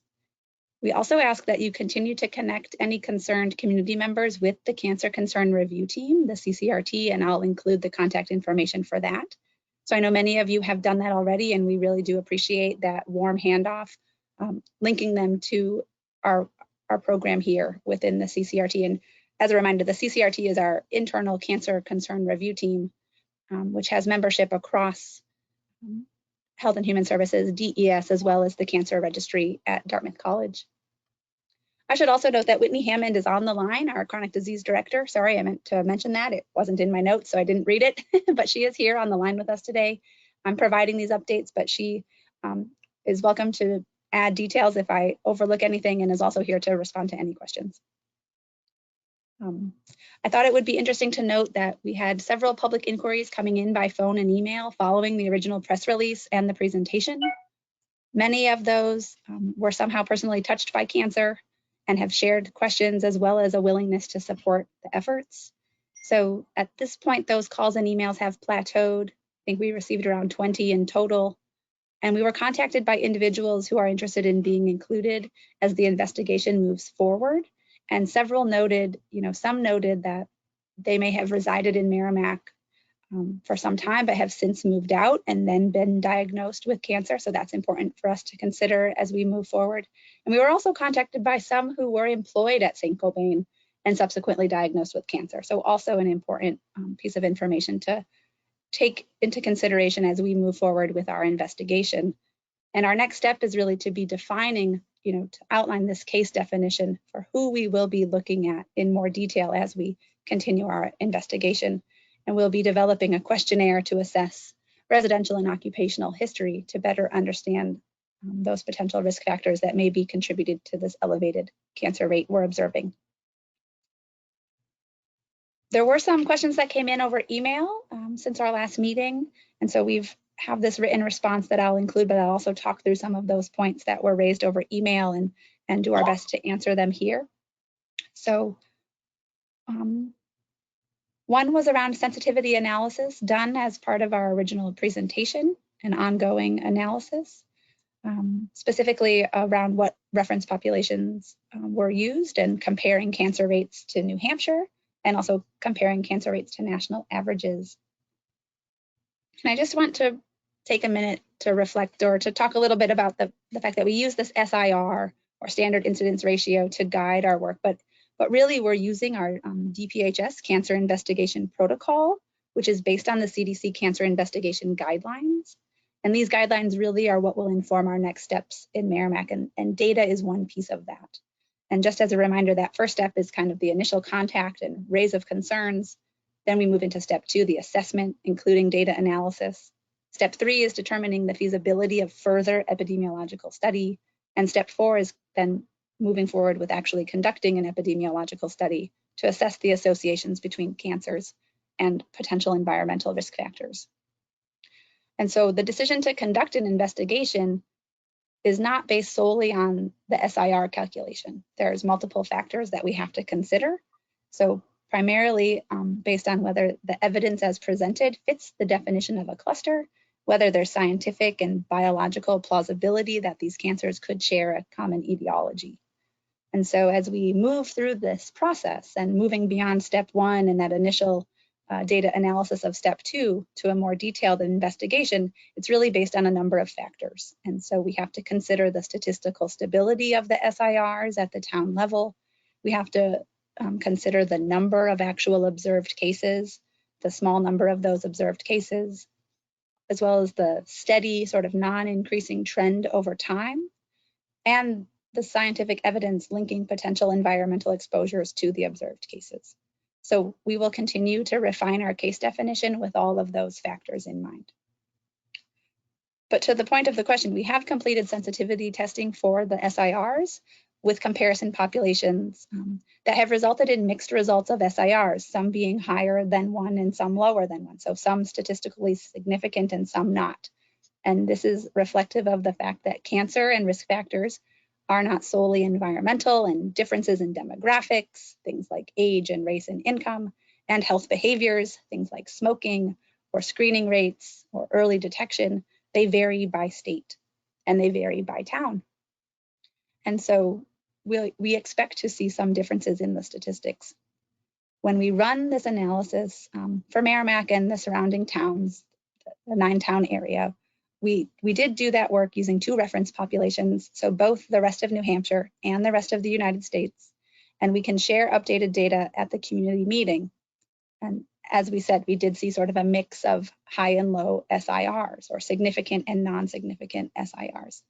We also ask that you continue to connect any concerned community members with the Cancer Concern Review Team, the CCRT, and I'll include the contact information for that. So I know many of you have done that already, and we really do appreciate that warm handoff, linking them to our program here within the CCRT. And as a reminder, the CCRT is our internal Cancer Concern Review Team, which has membership across Health and Human Services, DES, as well as the Cancer Registry at Dartmouth College. I should also note that Whitney Hammond is on the line, our chronic disease director. Sorry, I meant to mention that. It wasn't in my notes, so I didn't read it, but she is here on the line with us today. I'm providing these updates, but she is welcome to add details if I overlook anything, and is also here to respond to any questions. I thought it would be interesting to note that we had several public inquiries coming in by phone and email following the original press release and the presentation. Many of those were somehow personally touched by cancer and have shared questions as well as a willingness to support the efforts. So at this point, those calls and emails have plateaued. I think we received around 20 in total. And we were contacted by individuals who are interested in being included as the investigation moves forward. And several noted, some noted that they may have resided in Merrimack for some time, but have since moved out and then been diagnosed with cancer. So that's important for us to consider as we move forward. And we were also contacted by some who were employed at St. Cobain and subsequently diagnosed with cancer. So also an important piece of information to take into consideration as we move forward with our investigation. And our next step is really to be defining, to outline this case definition for who we will be looking at in more detail as we continue our investigation. And we'll be developing a questionnaire to assess residential and occupational history to better understand those potential risk factors that may be contributed to this elevated cancer rate we're observing. There were some questions that came in over email since our last meeting. And so we've have this written response that I'll include, but I'll also talk through some of those points that were raised over email and do our best to answer them here. So one was around sensitivity analysis done as part of our original presentation and ongoing analysis, specifically around what reference populations were used and comparing cancer rates to New Hampshire and also comparing cancer rates to national averages. And I just want to take a minute to reflect or to talk a little bit about the fact that we use this SIR or standard incidence ratio to guide our work, but really we're using our DPHS cancer investigation protocol, which is based on the CDC cancer investigation guidelines. And these guidelines really are what will inform our next steps in Merrimack, and data is one piece of that. And just as a reminder, that first step is kind of the initial contact and raise of concerns. Then we move into step 2, the assessment, including data analysis. Step 3 is determining the feasibility of further epidemiological study. And step 4 is then moving forward with actually conducting an epidemiological study to assess the associations between cancers and potential environmental risk factors. And so the decision to conduct an investigation is not based solely on the SIR calculation. There's multiple factors that we have to consider. So primarily based on whether the evidence as presented fits the definition of a cluster, whether there's scientific and biological plausibility that these cancers could share a common etiology. And so as we move through this process and moving beyond step 1 and that initial data analysis of step 2 to a more detailed investigation, it's really based on a number of factors. And so we have to consider the statistical stability of the SIRs at the town level. We have to consider the number of actual observed cases, the small number of those observed cases, as well as the steady sort of non-increasing trend over time, and the scientific evidence linking potential environmental exposures to the observed cases. So we will continue to refine our case definition with all of those factors in mind. But to the point of the question, we have completed sensitivity testing for the SIRs with comparison populations that have resulted in mixed results of SIRs, some being higher than 1 and some lower than 1. So some statistically significant and some not. And this is reflective of the fact that cancer and risk factors are not solely environmental, and differences in demographics, things like age and race and income, and health behaviors, things like smoking or screening rates or early detection, they vary by state and they vary by town. And so we expect to see some differences in the statistics. When we run this analysis for Merrimack and the surrounding towns, the 9-town area, we did do that work using 2 reference populations, so both the rest of New Hampshire and the rest of the United States, and we can share updated data at the community meeting. And as we said, we did see sort of a mix of high and low SIRs, or significant and non-significant SIRs.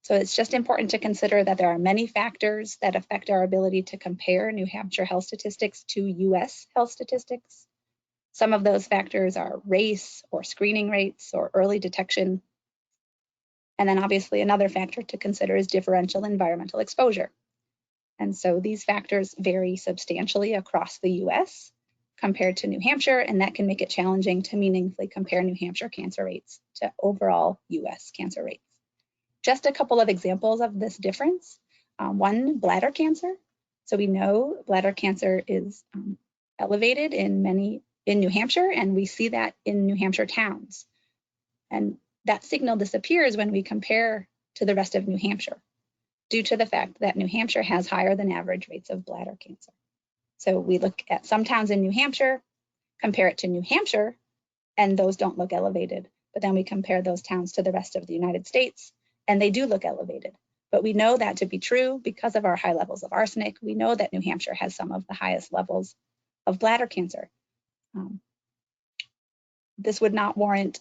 So it's just important to consider that there are many factors that affect our ability to compare New Hampshire health statistics to US health statistics. Some of those factors are race or screening rates or early detection. And then obviously another factor to consider is differential environmental exposure. And so these factors vary substantially across the US compared to New Hampshire, and that can make it challenging to meaningfully compare New Hampshire cancer rates to overall US cancer rates. Just a couple of examples of this difference. One, bladder cancer. So we know bladder cancer is elevated in New Hampshire, and we see that in New Hampshire towns. And that signal disappears when we compare to the rest of New Hampshire, due to the fact that New Hampshire has higher than average rates of bladder cancer. So we look at some towns in New Hampshire, compare it to New Hampshire, and those don't look elevated. But then we compare those towns to the rest of the United States, and they do look elevated. But we know that to be true because of our high levels of arsenic. We know that New Hampshire has some of the highest levels of bladder cancer. This would not warrant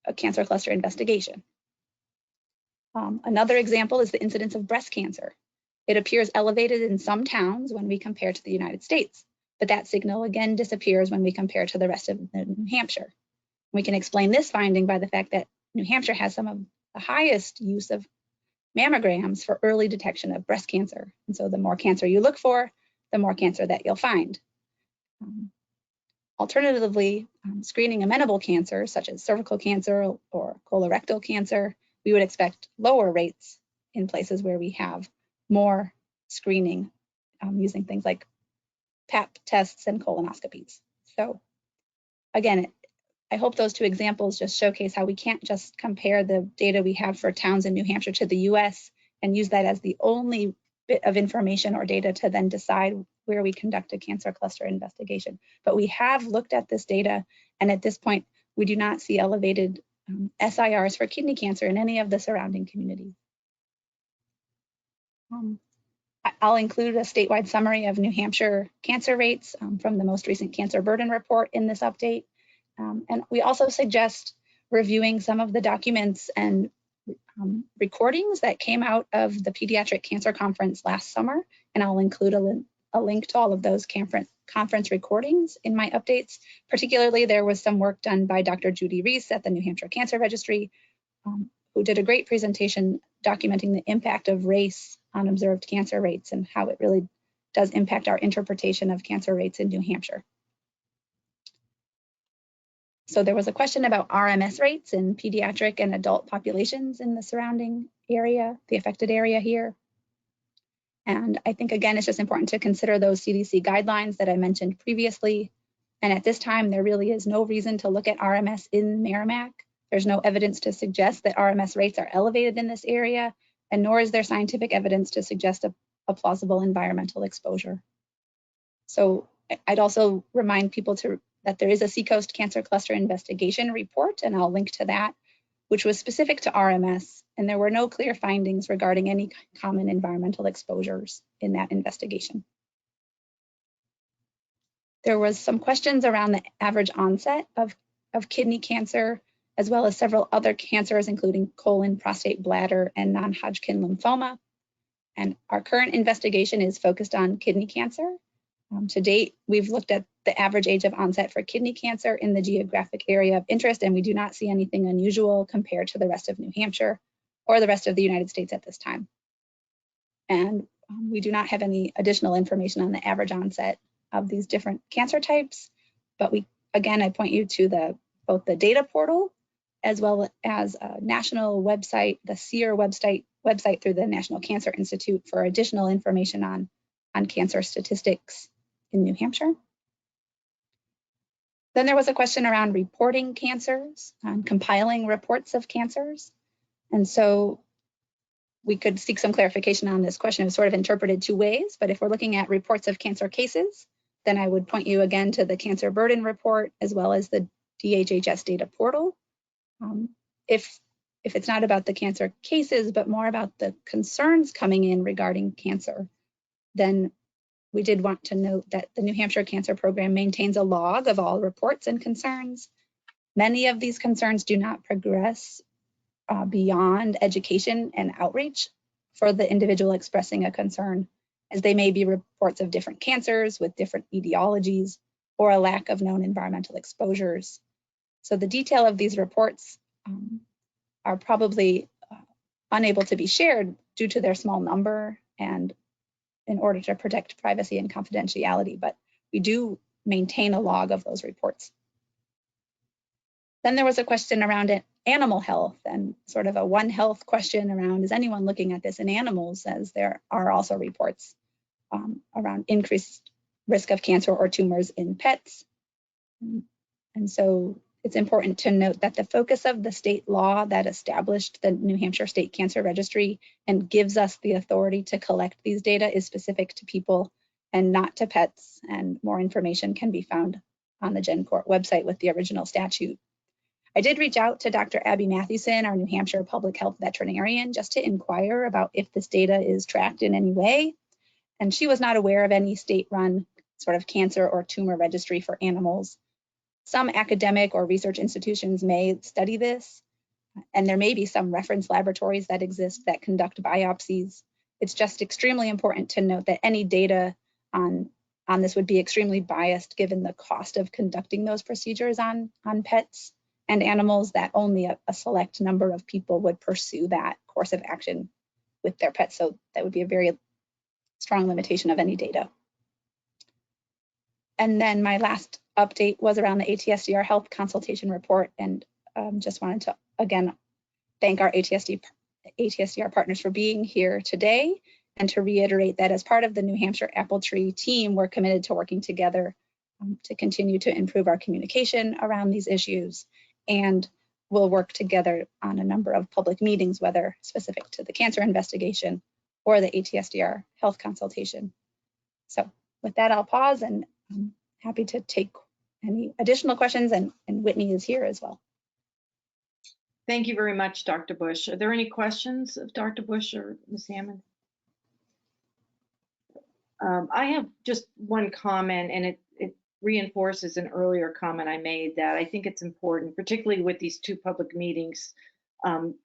a cancer cluster investigation. Another example is the incidence of breast cancer. It appears elevated in some towns when we compare to the United States, but that signal again disappears when we compare to the rest of New Hampshire. We can explain this finding by the fact that New Hampshire has some of the highest use of mammograms for early detection of breast cancer. And so the more cancer you look for, the more cancer that you'll find. Alternatively, screening amenable cancer, such as cervical cancer or colorectal cancer, we would expect lower rates in places where we have more screening using things like Pap tests and colonoscopies. So again, I hope those 2 examples just showcase how we can't just compare the data we have for towns in New Hampshire to the US and use that as the only bit of information or data to then decide where we conduct a cancer cluster investigation. But we have looked at this data, and at this point, we do not see elevated SIRs for kidney cancer in any of the surrounding communities. I'll include a statewide summary of New Hampshire cancer rates from the most recent cancer burden report in this update. And we also suggest reviewing some of the documents and recordings that came out of the Pediatric Cancer Conference last summer, and I'll include a link to all of those conference recordings in my updates. Particularly, there was some work done by Dr. Judy Reese at the New Hampshire Cancer Registry, who did a great presentation documenting the impact of race on observed cancer rates and how it really does impact our interpretation of cancer rates in New Hampshire. So there was a question about RMS rates in pediatric and adult populations in the surrounding area, the affected area here. And I think, again, it's just important to consider those CDC guidelines that I mentioned previously. And at this time, there really is no reason to look at RMS in Merrimack. There's no evidence to suggest that RMS rates are elevated in this area, and nor is there scientific evidence to suggest a plausible environmental exposure. So I'd also remind people that there is a Seacoast Cancer Cluster Investigation report, and I'll link to that, which was specific to RMS, and there were no clear findings regarding any common environmental exposures in that investigation. There was some questions around the average onset of kidney cancer, as well as several other cancers, including colon, prostate, bladder, and non-Hodgkin lymphoma. And our current investigation is focused on kidney cancer. To date, we've looked at the average age of onset for kidney cancer in the geographic area of interest, and we do not see anything unusual compared to the rest of New Hampshire or the rest of the United States at this time. And we do not have any additional information on the average onset of these different cancer types, but again, I point you to both the data portal as well as a national website, the SEER website through the National Cancer Institute for additional information on cancer statistics in New Hampshire. Then there was a question around reporting cancers, compiling reports of cancers. And so we could seek some clarification on this question. It was sort of interpreted two ways, but if we're looking at reports of cancer cases, then I would point you again to the cancer burden report as well as the DHHS data portal. If it's not about the cancer cases, but more about the concerns coming in regarding cancer, then we did want to note that the New Hampshire Cancer Program maintains a log of all reports and concerns. Many of these concerns do not progress beyond education and outreach for the individual expressing a concern, as they may be reports of different cancers with different etiologies or a lack of known environmental exposures. So the detail of these reports are probably unable to be shared due to their small number and in order to protect privacy and confidentiality, but we do maintain a log of those reports. Then there was a question around animal health and sort of a One Health question around, is anyone looking at this in animals, as there are also reports around increased risk of cancer or tumors in pets. And so it's important to note that the focus of the state law that established the New Hampshire State Cancer Registry and gives us the authority to collect these data is specific to people and not to pets, and more information can be found on the GenCourt website with the original statute. I did reach out to Dr. Abby Mathewson, our New Hampshire public health veterinarian, just to inquire about if this data is tracked in any way, and she was not aware of any state-run sort of cancer or tumor registry for animals. Some academic or research institutions may study this, and there may be some reference laboratories that exist that conduct biopsies. It's just extremely important to note that any data on this would be extremely biased given the cost of conducting those procedures on pets and animals, that only a select number of people would pursue that course of action with their pets. So that would be a very strong limitation of any data. And then my last update was around the ATSDR health consultation report, and just wanted to again thank our ATSDR partners for being here today, and to reiterate that as part of the New Hampshire Apple Tree team, we're committed to working together to continue to improve our communication around these issues, and we'll work together on a number of public meetings, whether specific to the cancer investigation or the ATSDR health consultation. So with that, I'll pause, and I'm happy to take any additional questions, and Whitney is here as well. Thank you very much, Dr. Bush. Are there any questions of Dr. Bush or Ms. Hammond? I have just one comment, and it reinforces an earlier comment I made, that I think it's important, particularly with these two public meetings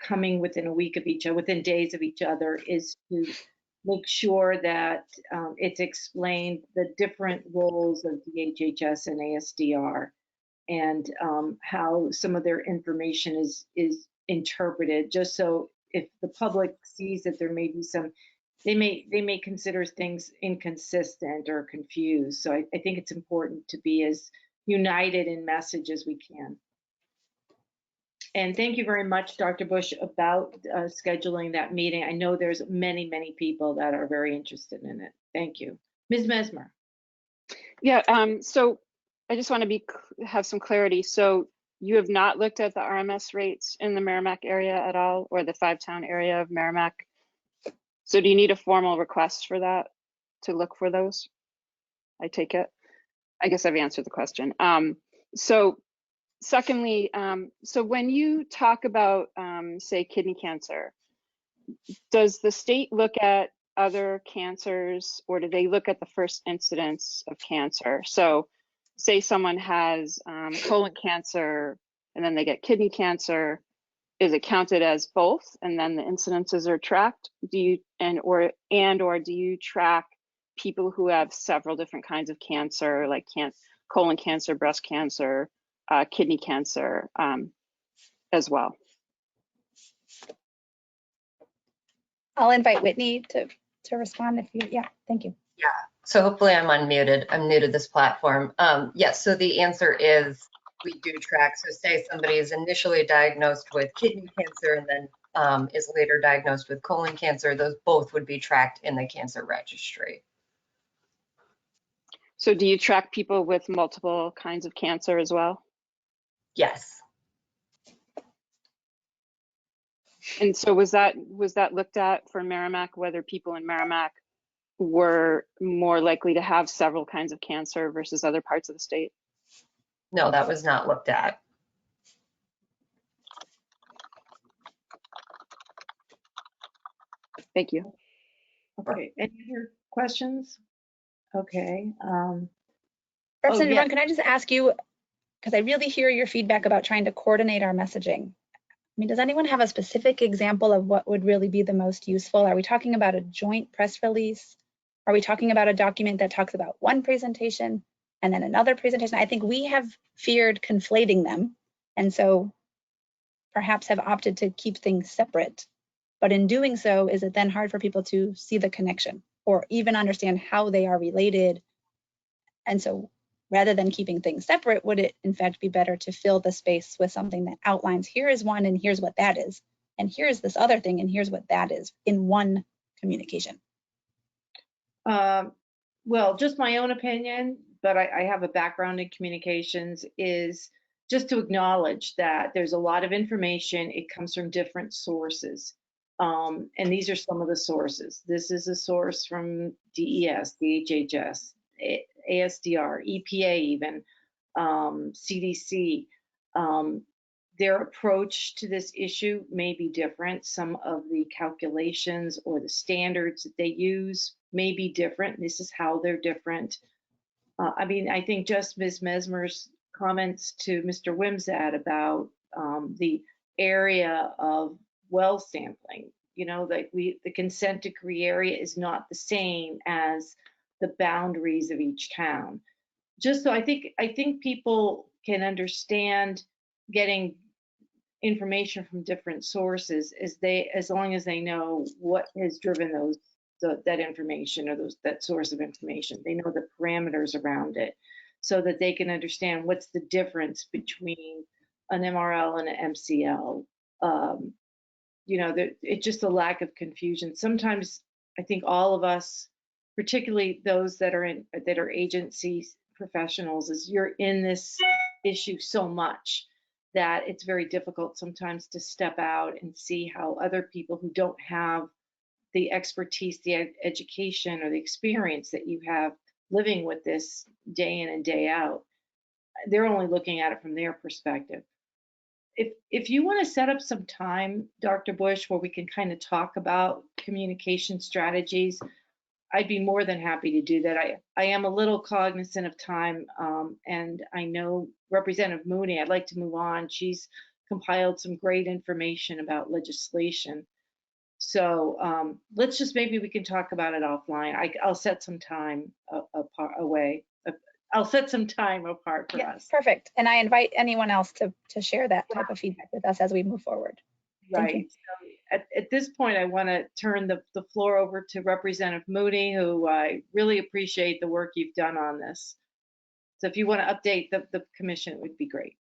coming within a week of each other, within days of each other, is to make sure that it's explained the different roles of DHHS and ASDR, and how some of their information is interpreted, just so if the public sees that there may be some, they may consider things inconsistent or confused. So I think it's important to be as united in message as we can. And thank you very much, Dr. Bush, about scheduling that meeting. I know there's many, many people that are very interested in it. Thank you. Ms. Mesmer. Yeah, so I just want to have some clarity. So you have not looked at the RMS rates in the Merrimack area at all, or the 5-town area of Merrimack? So do you need a formal request for that to look for those? I take it. I guess I've answered the question. So secondly, so when you talk about, say, kidney cancer, does the state look at other cancers, or do they look at the first incidence of cancer? So say someone has colon cancer and then they get kidney cancer, is it counted as both and then the incidences are tracked? Do you or do you track people who have several different kinds of cancer, like colon cancer, breast cancer, kidney cancer as well? I'll invite Whitney to respond if you, yeah, thank you. Yeah, so hopefully I'm unmuted. I'm new to this platform. Yes, so the answer is we do track. So say somebody is initially diagnosed with kidney cancer and then is later diagnosed with colon cancer, those both would be tracked in the cancer registry. So do you track people with multiple kinds of cancer as well? Yes. And so was that looked at for Merrimack, whether people in Merrimack were more likely to have several kinds of cancer versus other parts of the state? No, that was not looked at. Thank you. Okay, any other questions? Okay. Representative yeah. Run, can I just ask you, because I really hear your feedback about trying to coordinate our messaging. I mean, does anyone have a specific example of what would really be the most useful? Are we talking about a joint press release? Are we talking about a document that talks about one presentation and then another presentation? I think we have feared conflating them, and so perhaps have opted to keep things separate. But in doing so, is it then hard for people to see the connection or even understand how they are related? And so rather than keeping things separate, would it in fact be better to fill the space with something that outlines, here is one and here's what that is, and here's this other thing and here's what that is in one communication? Well, just my own opinion, but I have a background in communications, is just to acknowledge that there's a lot of information. It comes from different sources. And these are some of the sources. This is a source from DES, DHHS, ASDR, EPA even, CDC. Their approach to this issue may be different. Some of the calculations or the standards that they use may be different. This is how they're different. I mean, I think just Ms. Mesmer's comments to Mr. Wimsatt about the area of well sampling, you know, like the consent decree area is not the same as the boundaries of each town. Just so I think people can understand getting information from different sources as long as they know what has driven that information or that source of information. They know the parameters around it so that they can understand what's the difference between an MRL and an MCL. You know, it's just a lack of confusion. Sometimes I think all of us, particularly those that are agency professionals, is you're in this issue so much that it's very difficult sometimes to step out and see how other people who don't have the expertise, the education, or the experience that you have living with this day in and day out, they're only looking at it from their perspective. If you want to set up some time, Dr. Bush, where we can kind of talk about communication strategies, I'd be more than happy to do that. I am a little cognizant of time, and I know Representative Mooney, I'd like to move on. She's compiled some great information about legislation. So let's just, maybe we can talk about it offline. I'll set some time away. I'll set some time apart for us. Perfect. And I invite anyone else to share that type of feedback with us as we move forward. Right. So at this point, I want to turn the floor over to Representative Mooney, who I really appreciate the work you've done on this. So if you want to update the commission, it would be great.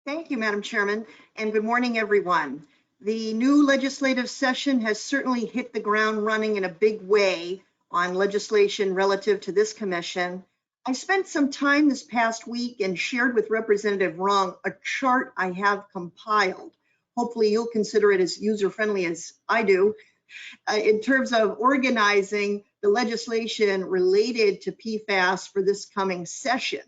Thank you, Madam Chairman, and good morning, everyone. The new legislative session has certainly hit the ground running in a big way on legislation relative to this commission. I spent some time this past week and shared with Representative Rung a chart I have compiled. Hopefully you'll consider it as user-friendly as I do, in terms of organizing the legislation related to PFAS for this coming session.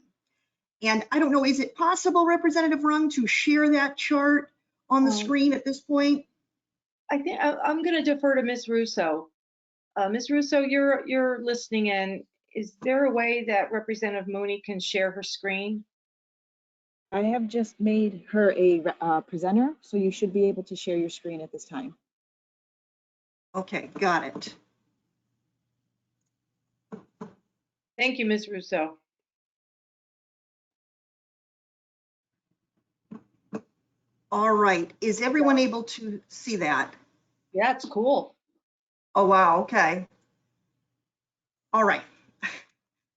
And I don't know, is it possible, Representative Rung, to share that chart on the screen at this point? I think I'm going to defer to Ms. Russo. Ms. Russo, you're listening in. Is there a way that Representative Mooney can share her screen? I have just made her a presenter, so you should be able to share your screen at this time. Okay, got it. Thank you, Ms. Russo. All right, is everyone able to see that? Yeah, it's cool. Oh, wow, okay. All right.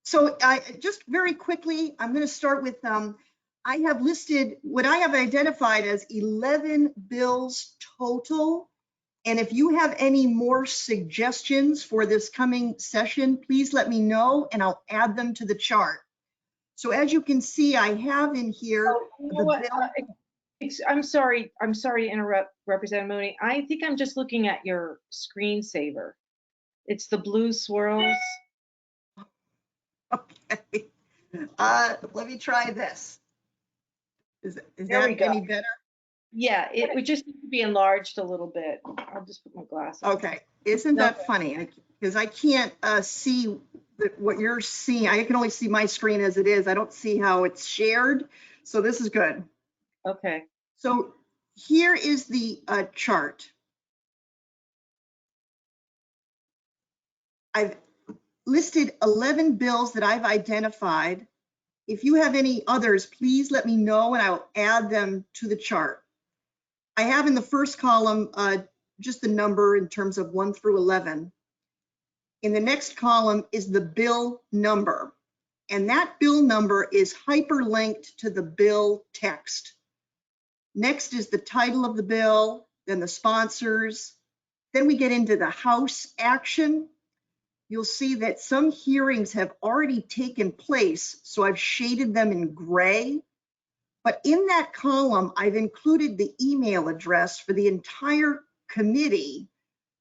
So just very quickly, I'm going to start with, I have listed what I have identified as 11 bills total. And if you have any more suggestions for this coming session, please let me know and I'll add them to the chart. So as you can see, I have in here I'm sorry to interrupt, Representative Mooney. I think I'm just looking at your screensaver. It's the blue swirls. Okay. Let me try this. Is that any better? Yeah, it would just need to be enlarged a little bit. I'll just put my glasses on. Okay, isn't that funny? Because I can't see what you're seeing. I can only see my screen as it is. I don't see how it's shared. So this is good. Okay. So here is the chart. I've listed 11 bills that I've identified. If you have any others, please let me know and I'll add them to the chart. I have in the first column just the number in terms of 1 through 11. In the next column is the bill number, and that bill number is hyperlinked to the bill text. Next is the title of the bill, then the sponsors. Then we get into the House action. You'll see that some hearings have already taken place, so I've shaded them in gray. But in that column, I've included the email address for the entire committee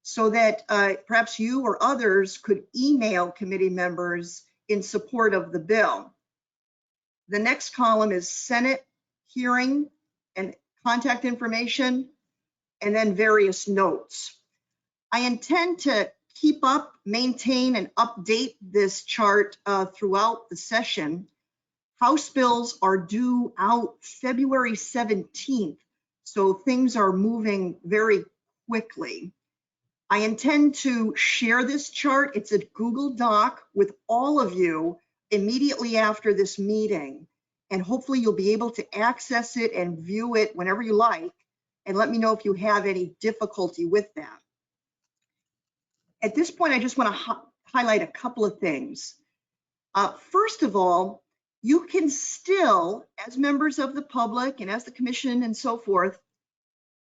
so that perhaps you or others could email committee members in support of the bill. The next column is Senate hearing and contact information, and then various notes. I intend to keep up, maintain, and update this chart throughout the session. House bills are due out February 17th, so things are moving very quickly. I intend to share this chart. It's a Google Doc with all of you immediately after this meeting, and hopefully you'll be able to access it and view it whenever you like, and let me know if you have any difficulty with that. At this point, I just want to highlight a couple of things. First of all, you can still, as members of the public and as the commission and so forth,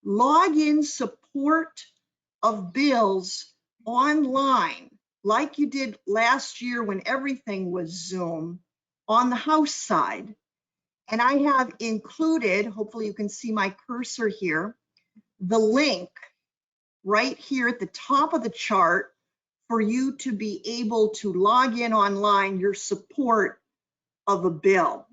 log in support of bills online like you did last year when everything was Zoom on the House side. And I have included, hopefully you can see my cursor here, the link right here at the top of the chart for you to be able to log in online your support of a bill.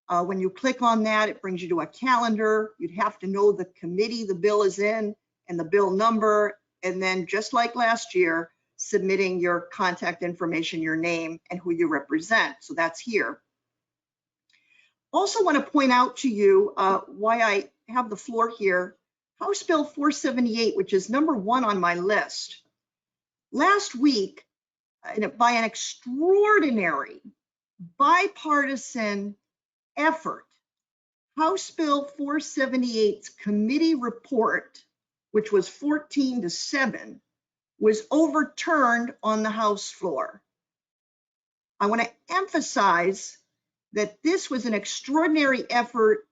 When you click on that, it brings you to a calendar. You'd have to know the committee the bill is in and the bill number, and then just like last year, submitting your contact information, your name, and who you represent. So that's here. Also want to point out to you why I have the floor here, House Bill 478, which is number 1 on my list. Last week, by an extraordinary bipartisan effort, House Bill 478's committee report, which was 14-7, was overturned on the House floor. I want to emphasize that this was an extraordinary effort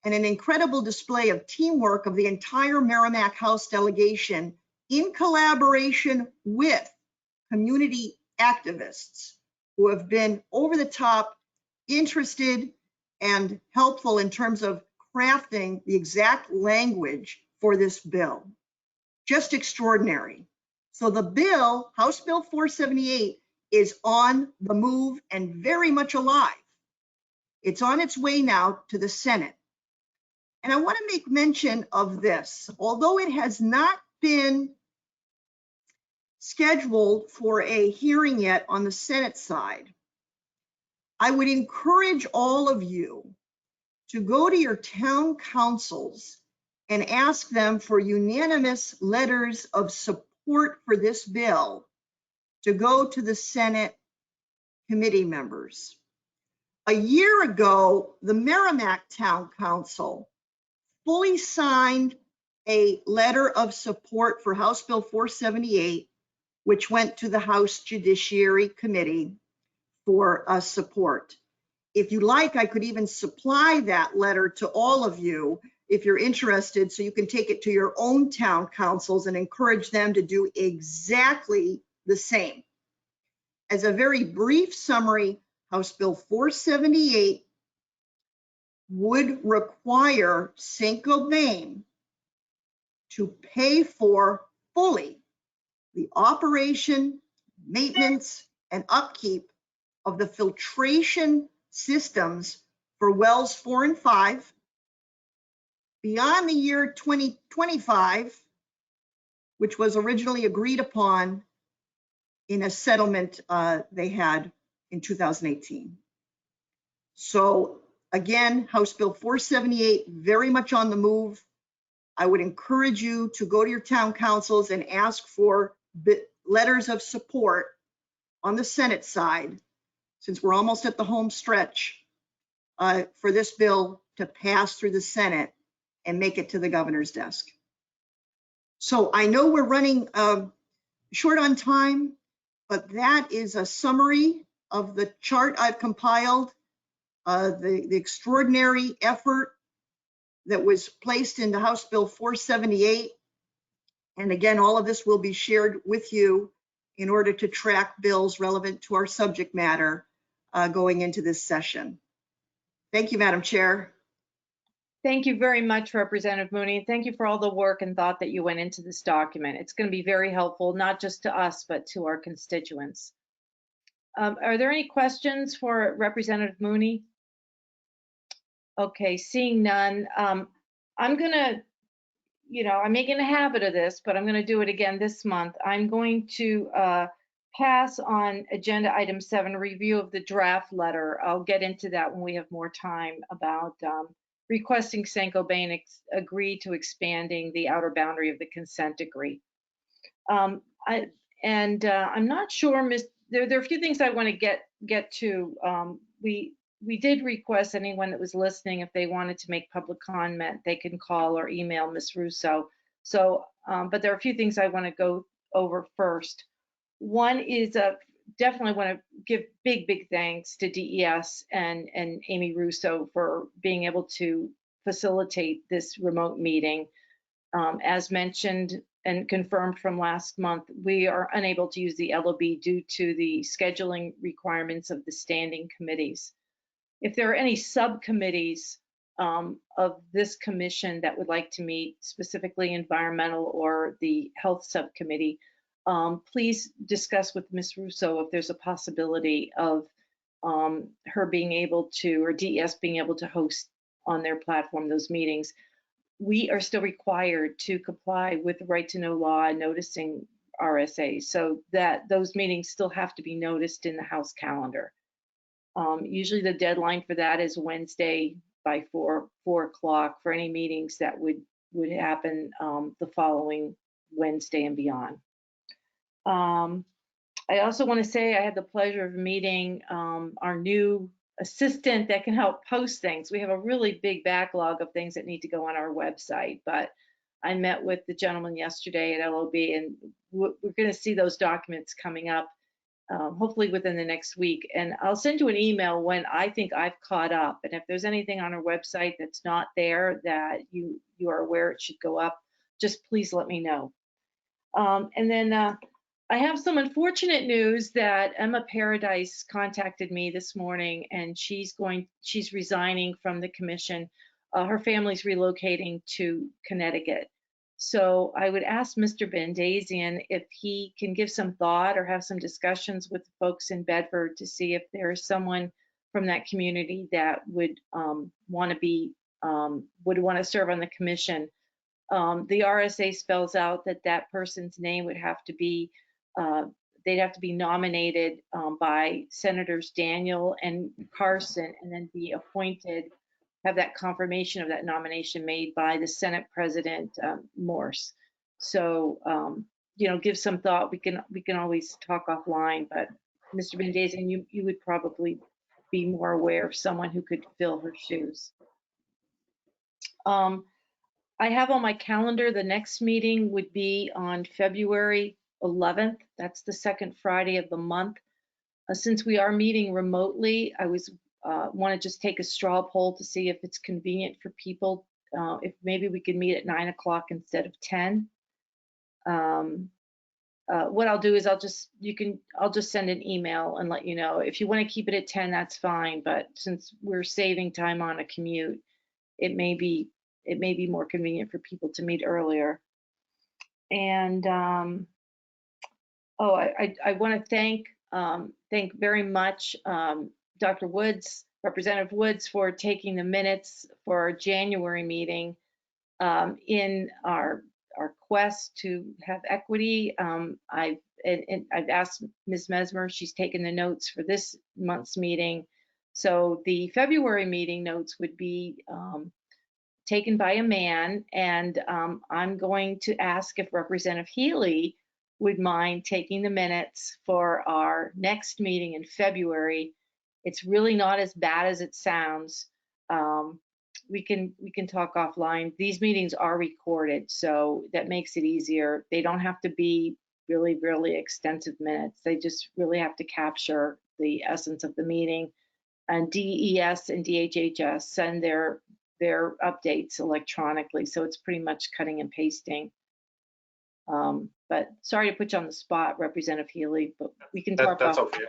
and an incredible display of teamwork of the entire Merrimack House delegation in collaboration with community activists who have been over the top, interested, and helpful in terms of crafting the exact language for this bill. Just extraordinary. So the bill, House Bill 478, is on the move and very much alive. It's on its way now to the Senate. And I want to make mention of this. Although it has not been scheduled for a hearing yet on the Senate side, I would encourage all of you to go to your town councils and ask them for unanimous letters of support for this bill to go to the Senate committee members. A year ago, the Merrimack Town Council fully signed a letter of support for House Bill 478, which went to the House Judiciary Committee for support. If you like, I could even supply that letter to all of you if you're interested, so you can take it to your own town councils and encourage them to do exactly the same. As a very brief summary, House Bill 478 would require Saint-Gobain to pay for fully the operation, maintenance, and upkeep of the filtration systems for wells 4 and 5 beyond the year 2025, which was originally agreed upon in a settlement they had in 2018. So again, House Bill 478, very much on the move. I would encourage you to go to your town councils and ask for letters of support on the Senate side, since we're almost at the home stretch, for this bill to pass through the Senate and make it to the governor's desk. So I know we're running short on time, but that is a summary of the chart I've compiled, the extraordinary effort that was placed into House Bill 478. And again, all of this will be shared with you in order to track bills relevant to our subject matter going into this session. Thank you, Madam Chair. Thank you very much, Representative Mooney. Thank you for all the work and thought that you went into this document. It's going to be very helpful, not just to us, but to our constituents. Are there any questions for Representative Mooney? Okay, seeing none. I'm going to, I'm making a habit of this, but I'm going to do it again this month. I'm going to pass on agenda item 7, review of the draft letter. I'll get into that when we have more time about requesting Saint-Gobain agree to expanding the outer boundary of the consent decree. I'm not sure, there are a few things I want to get to. We did request anyone that was listening, if they wanted to make public comment, they can call or email Ms. Russo. So, but there are a few things I want to go over first. One is definitely want to give big thanks to DES and Amy Russo for being able to facilitate this remote meeting. As mentioned and confirmed from last month, we are unable to use the LOB due to the scheduling requirements of the standing committees. If there are any subcommittees of this commission that would like to meet, specifically environmental or the health subcommittee, please discuss with Ms. Russo if there's a possibility of her being able to, or DES being able to host on their platform those meetings. We are still required to comply with the right to know law and noticing RSA, so that those meetings still have to be noticed in the House calendar. Usually the deadline for that is Wednesday by 4 o'clock for any meetings that would happen the following Wednesday and beyond. I also want to say I had the pleasure of meeting our new assistant that can help post things. We have a really big backlog of things that need to go on our website, but I met with the gentleman yesterday at LOB, and we're going to see those documents coming up hopefully within the next week. And I'll send you an email when I think I've caught up. And if there's anything on our website that's not there that you are aware it should go up, just please let me know. And then I have some unfortunate news that Emma Paradise contacted me this morning, and she's resigning from the commission. Her family's relocating to Connecticut. So I would ask Mr. Bandazian if he can give some thought or have some discussions with the folks in Bedford to see if there's someone from that community that would want to serve on the commission. The RSA spells out that that person's name would have to be, they'd have to be nominated by Senators Daniel and Carson, and then be appointed, have that confirmation of that nomination made by the Senate President Morse. So, give some thought. We can always talk offline, but Mr. Bandazian, you would probably be more aware of someone who could fill her shoes. I have on my calendar the next meeting would be on February 11th. That's the second Friday of the month. Since we are meeting remotely, I want to just take a straw poll to see if it's convenient for people. If maybe we could meet at 9 o'clock instead of 10. What I'll do is I'll just send an email and let you know. If you want to keep it at 10, that's fine. But since we're saving time on a commute, it may be more convenient for people to meet earlier. And I want to thank very much Dr. Woods, Representative Woods, for taking the minutes for our January meeting in our quest to have equity. I've asked Ms. Mesmer, she's taken the notes for this month's meeting. So the February meeting notes would be taken by a man, and I'm going to ask if Representative Healy would mind taking the minutes for our next meeting in February. It's really not as bad as it sounds. We can talk offline. These meetings are recorded, so that makes it easier. They don't have to be really, really extensive minutes. They just really have to capture the essence of the meeting. And DES and DHHS send their updates electronically, so it's pretty much cutting and pasting. But sorry to put you on the spot, Representative Healy, but we can talk. That's okay.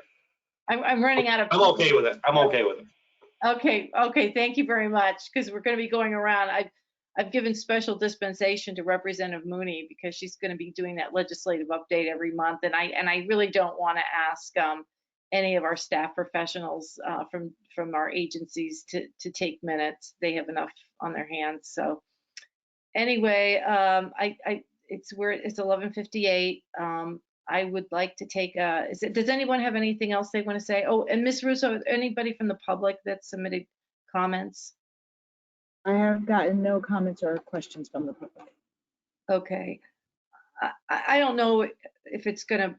I'm running out of. I'm okay with it. I'm okay with it. Okay. Thank you very much, because we're going to be going around. I've given special dispensation to Representative Mooney because she's going to be doing that legislative update every month, and I really don't want to ask any of our staff professionals from our agencies to take minutes. They have enough on their hands. So anyway, it's 11:58. I would like to take does anyone have anything else they want to say? Oh, and Ms. Russo, anybody from the public that submitted comments? I have gotten no comments or questions from the public. Okay. I don't know if it's going to,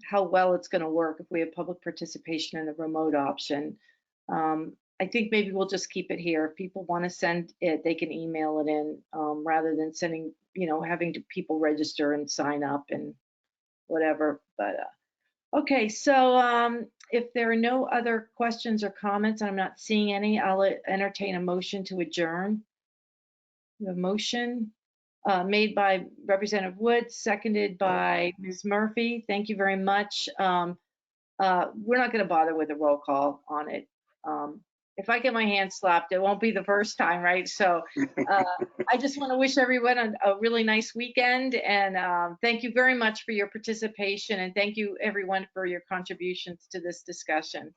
how well it's going to work if we have public participation in the remote option. I think maybe we'll just keep it here. If people want to send it, they can email it in rather than sending, having people register and sign up and whatever. But okay, so if there are no other questions or comments, and I'm not seeing any, I'll entertain a motion to adjourn. The motion made by Representative Woods, seconded by Ms. Murphy. Thank you very much. We're not going to bother with a roll call on it. If I get my hand slapped, it won't be the first time, right? So I just want to wish everyone a really nice weekend, and thank you very much for your participation, and thank you everyone for your contributions to this discussion.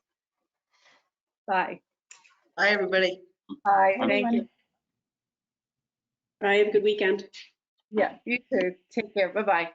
Bye. Bye, everybody. Bye. Thank you. Bye. Have a good weekend. Yeah, you too. Take care. Bye-bye.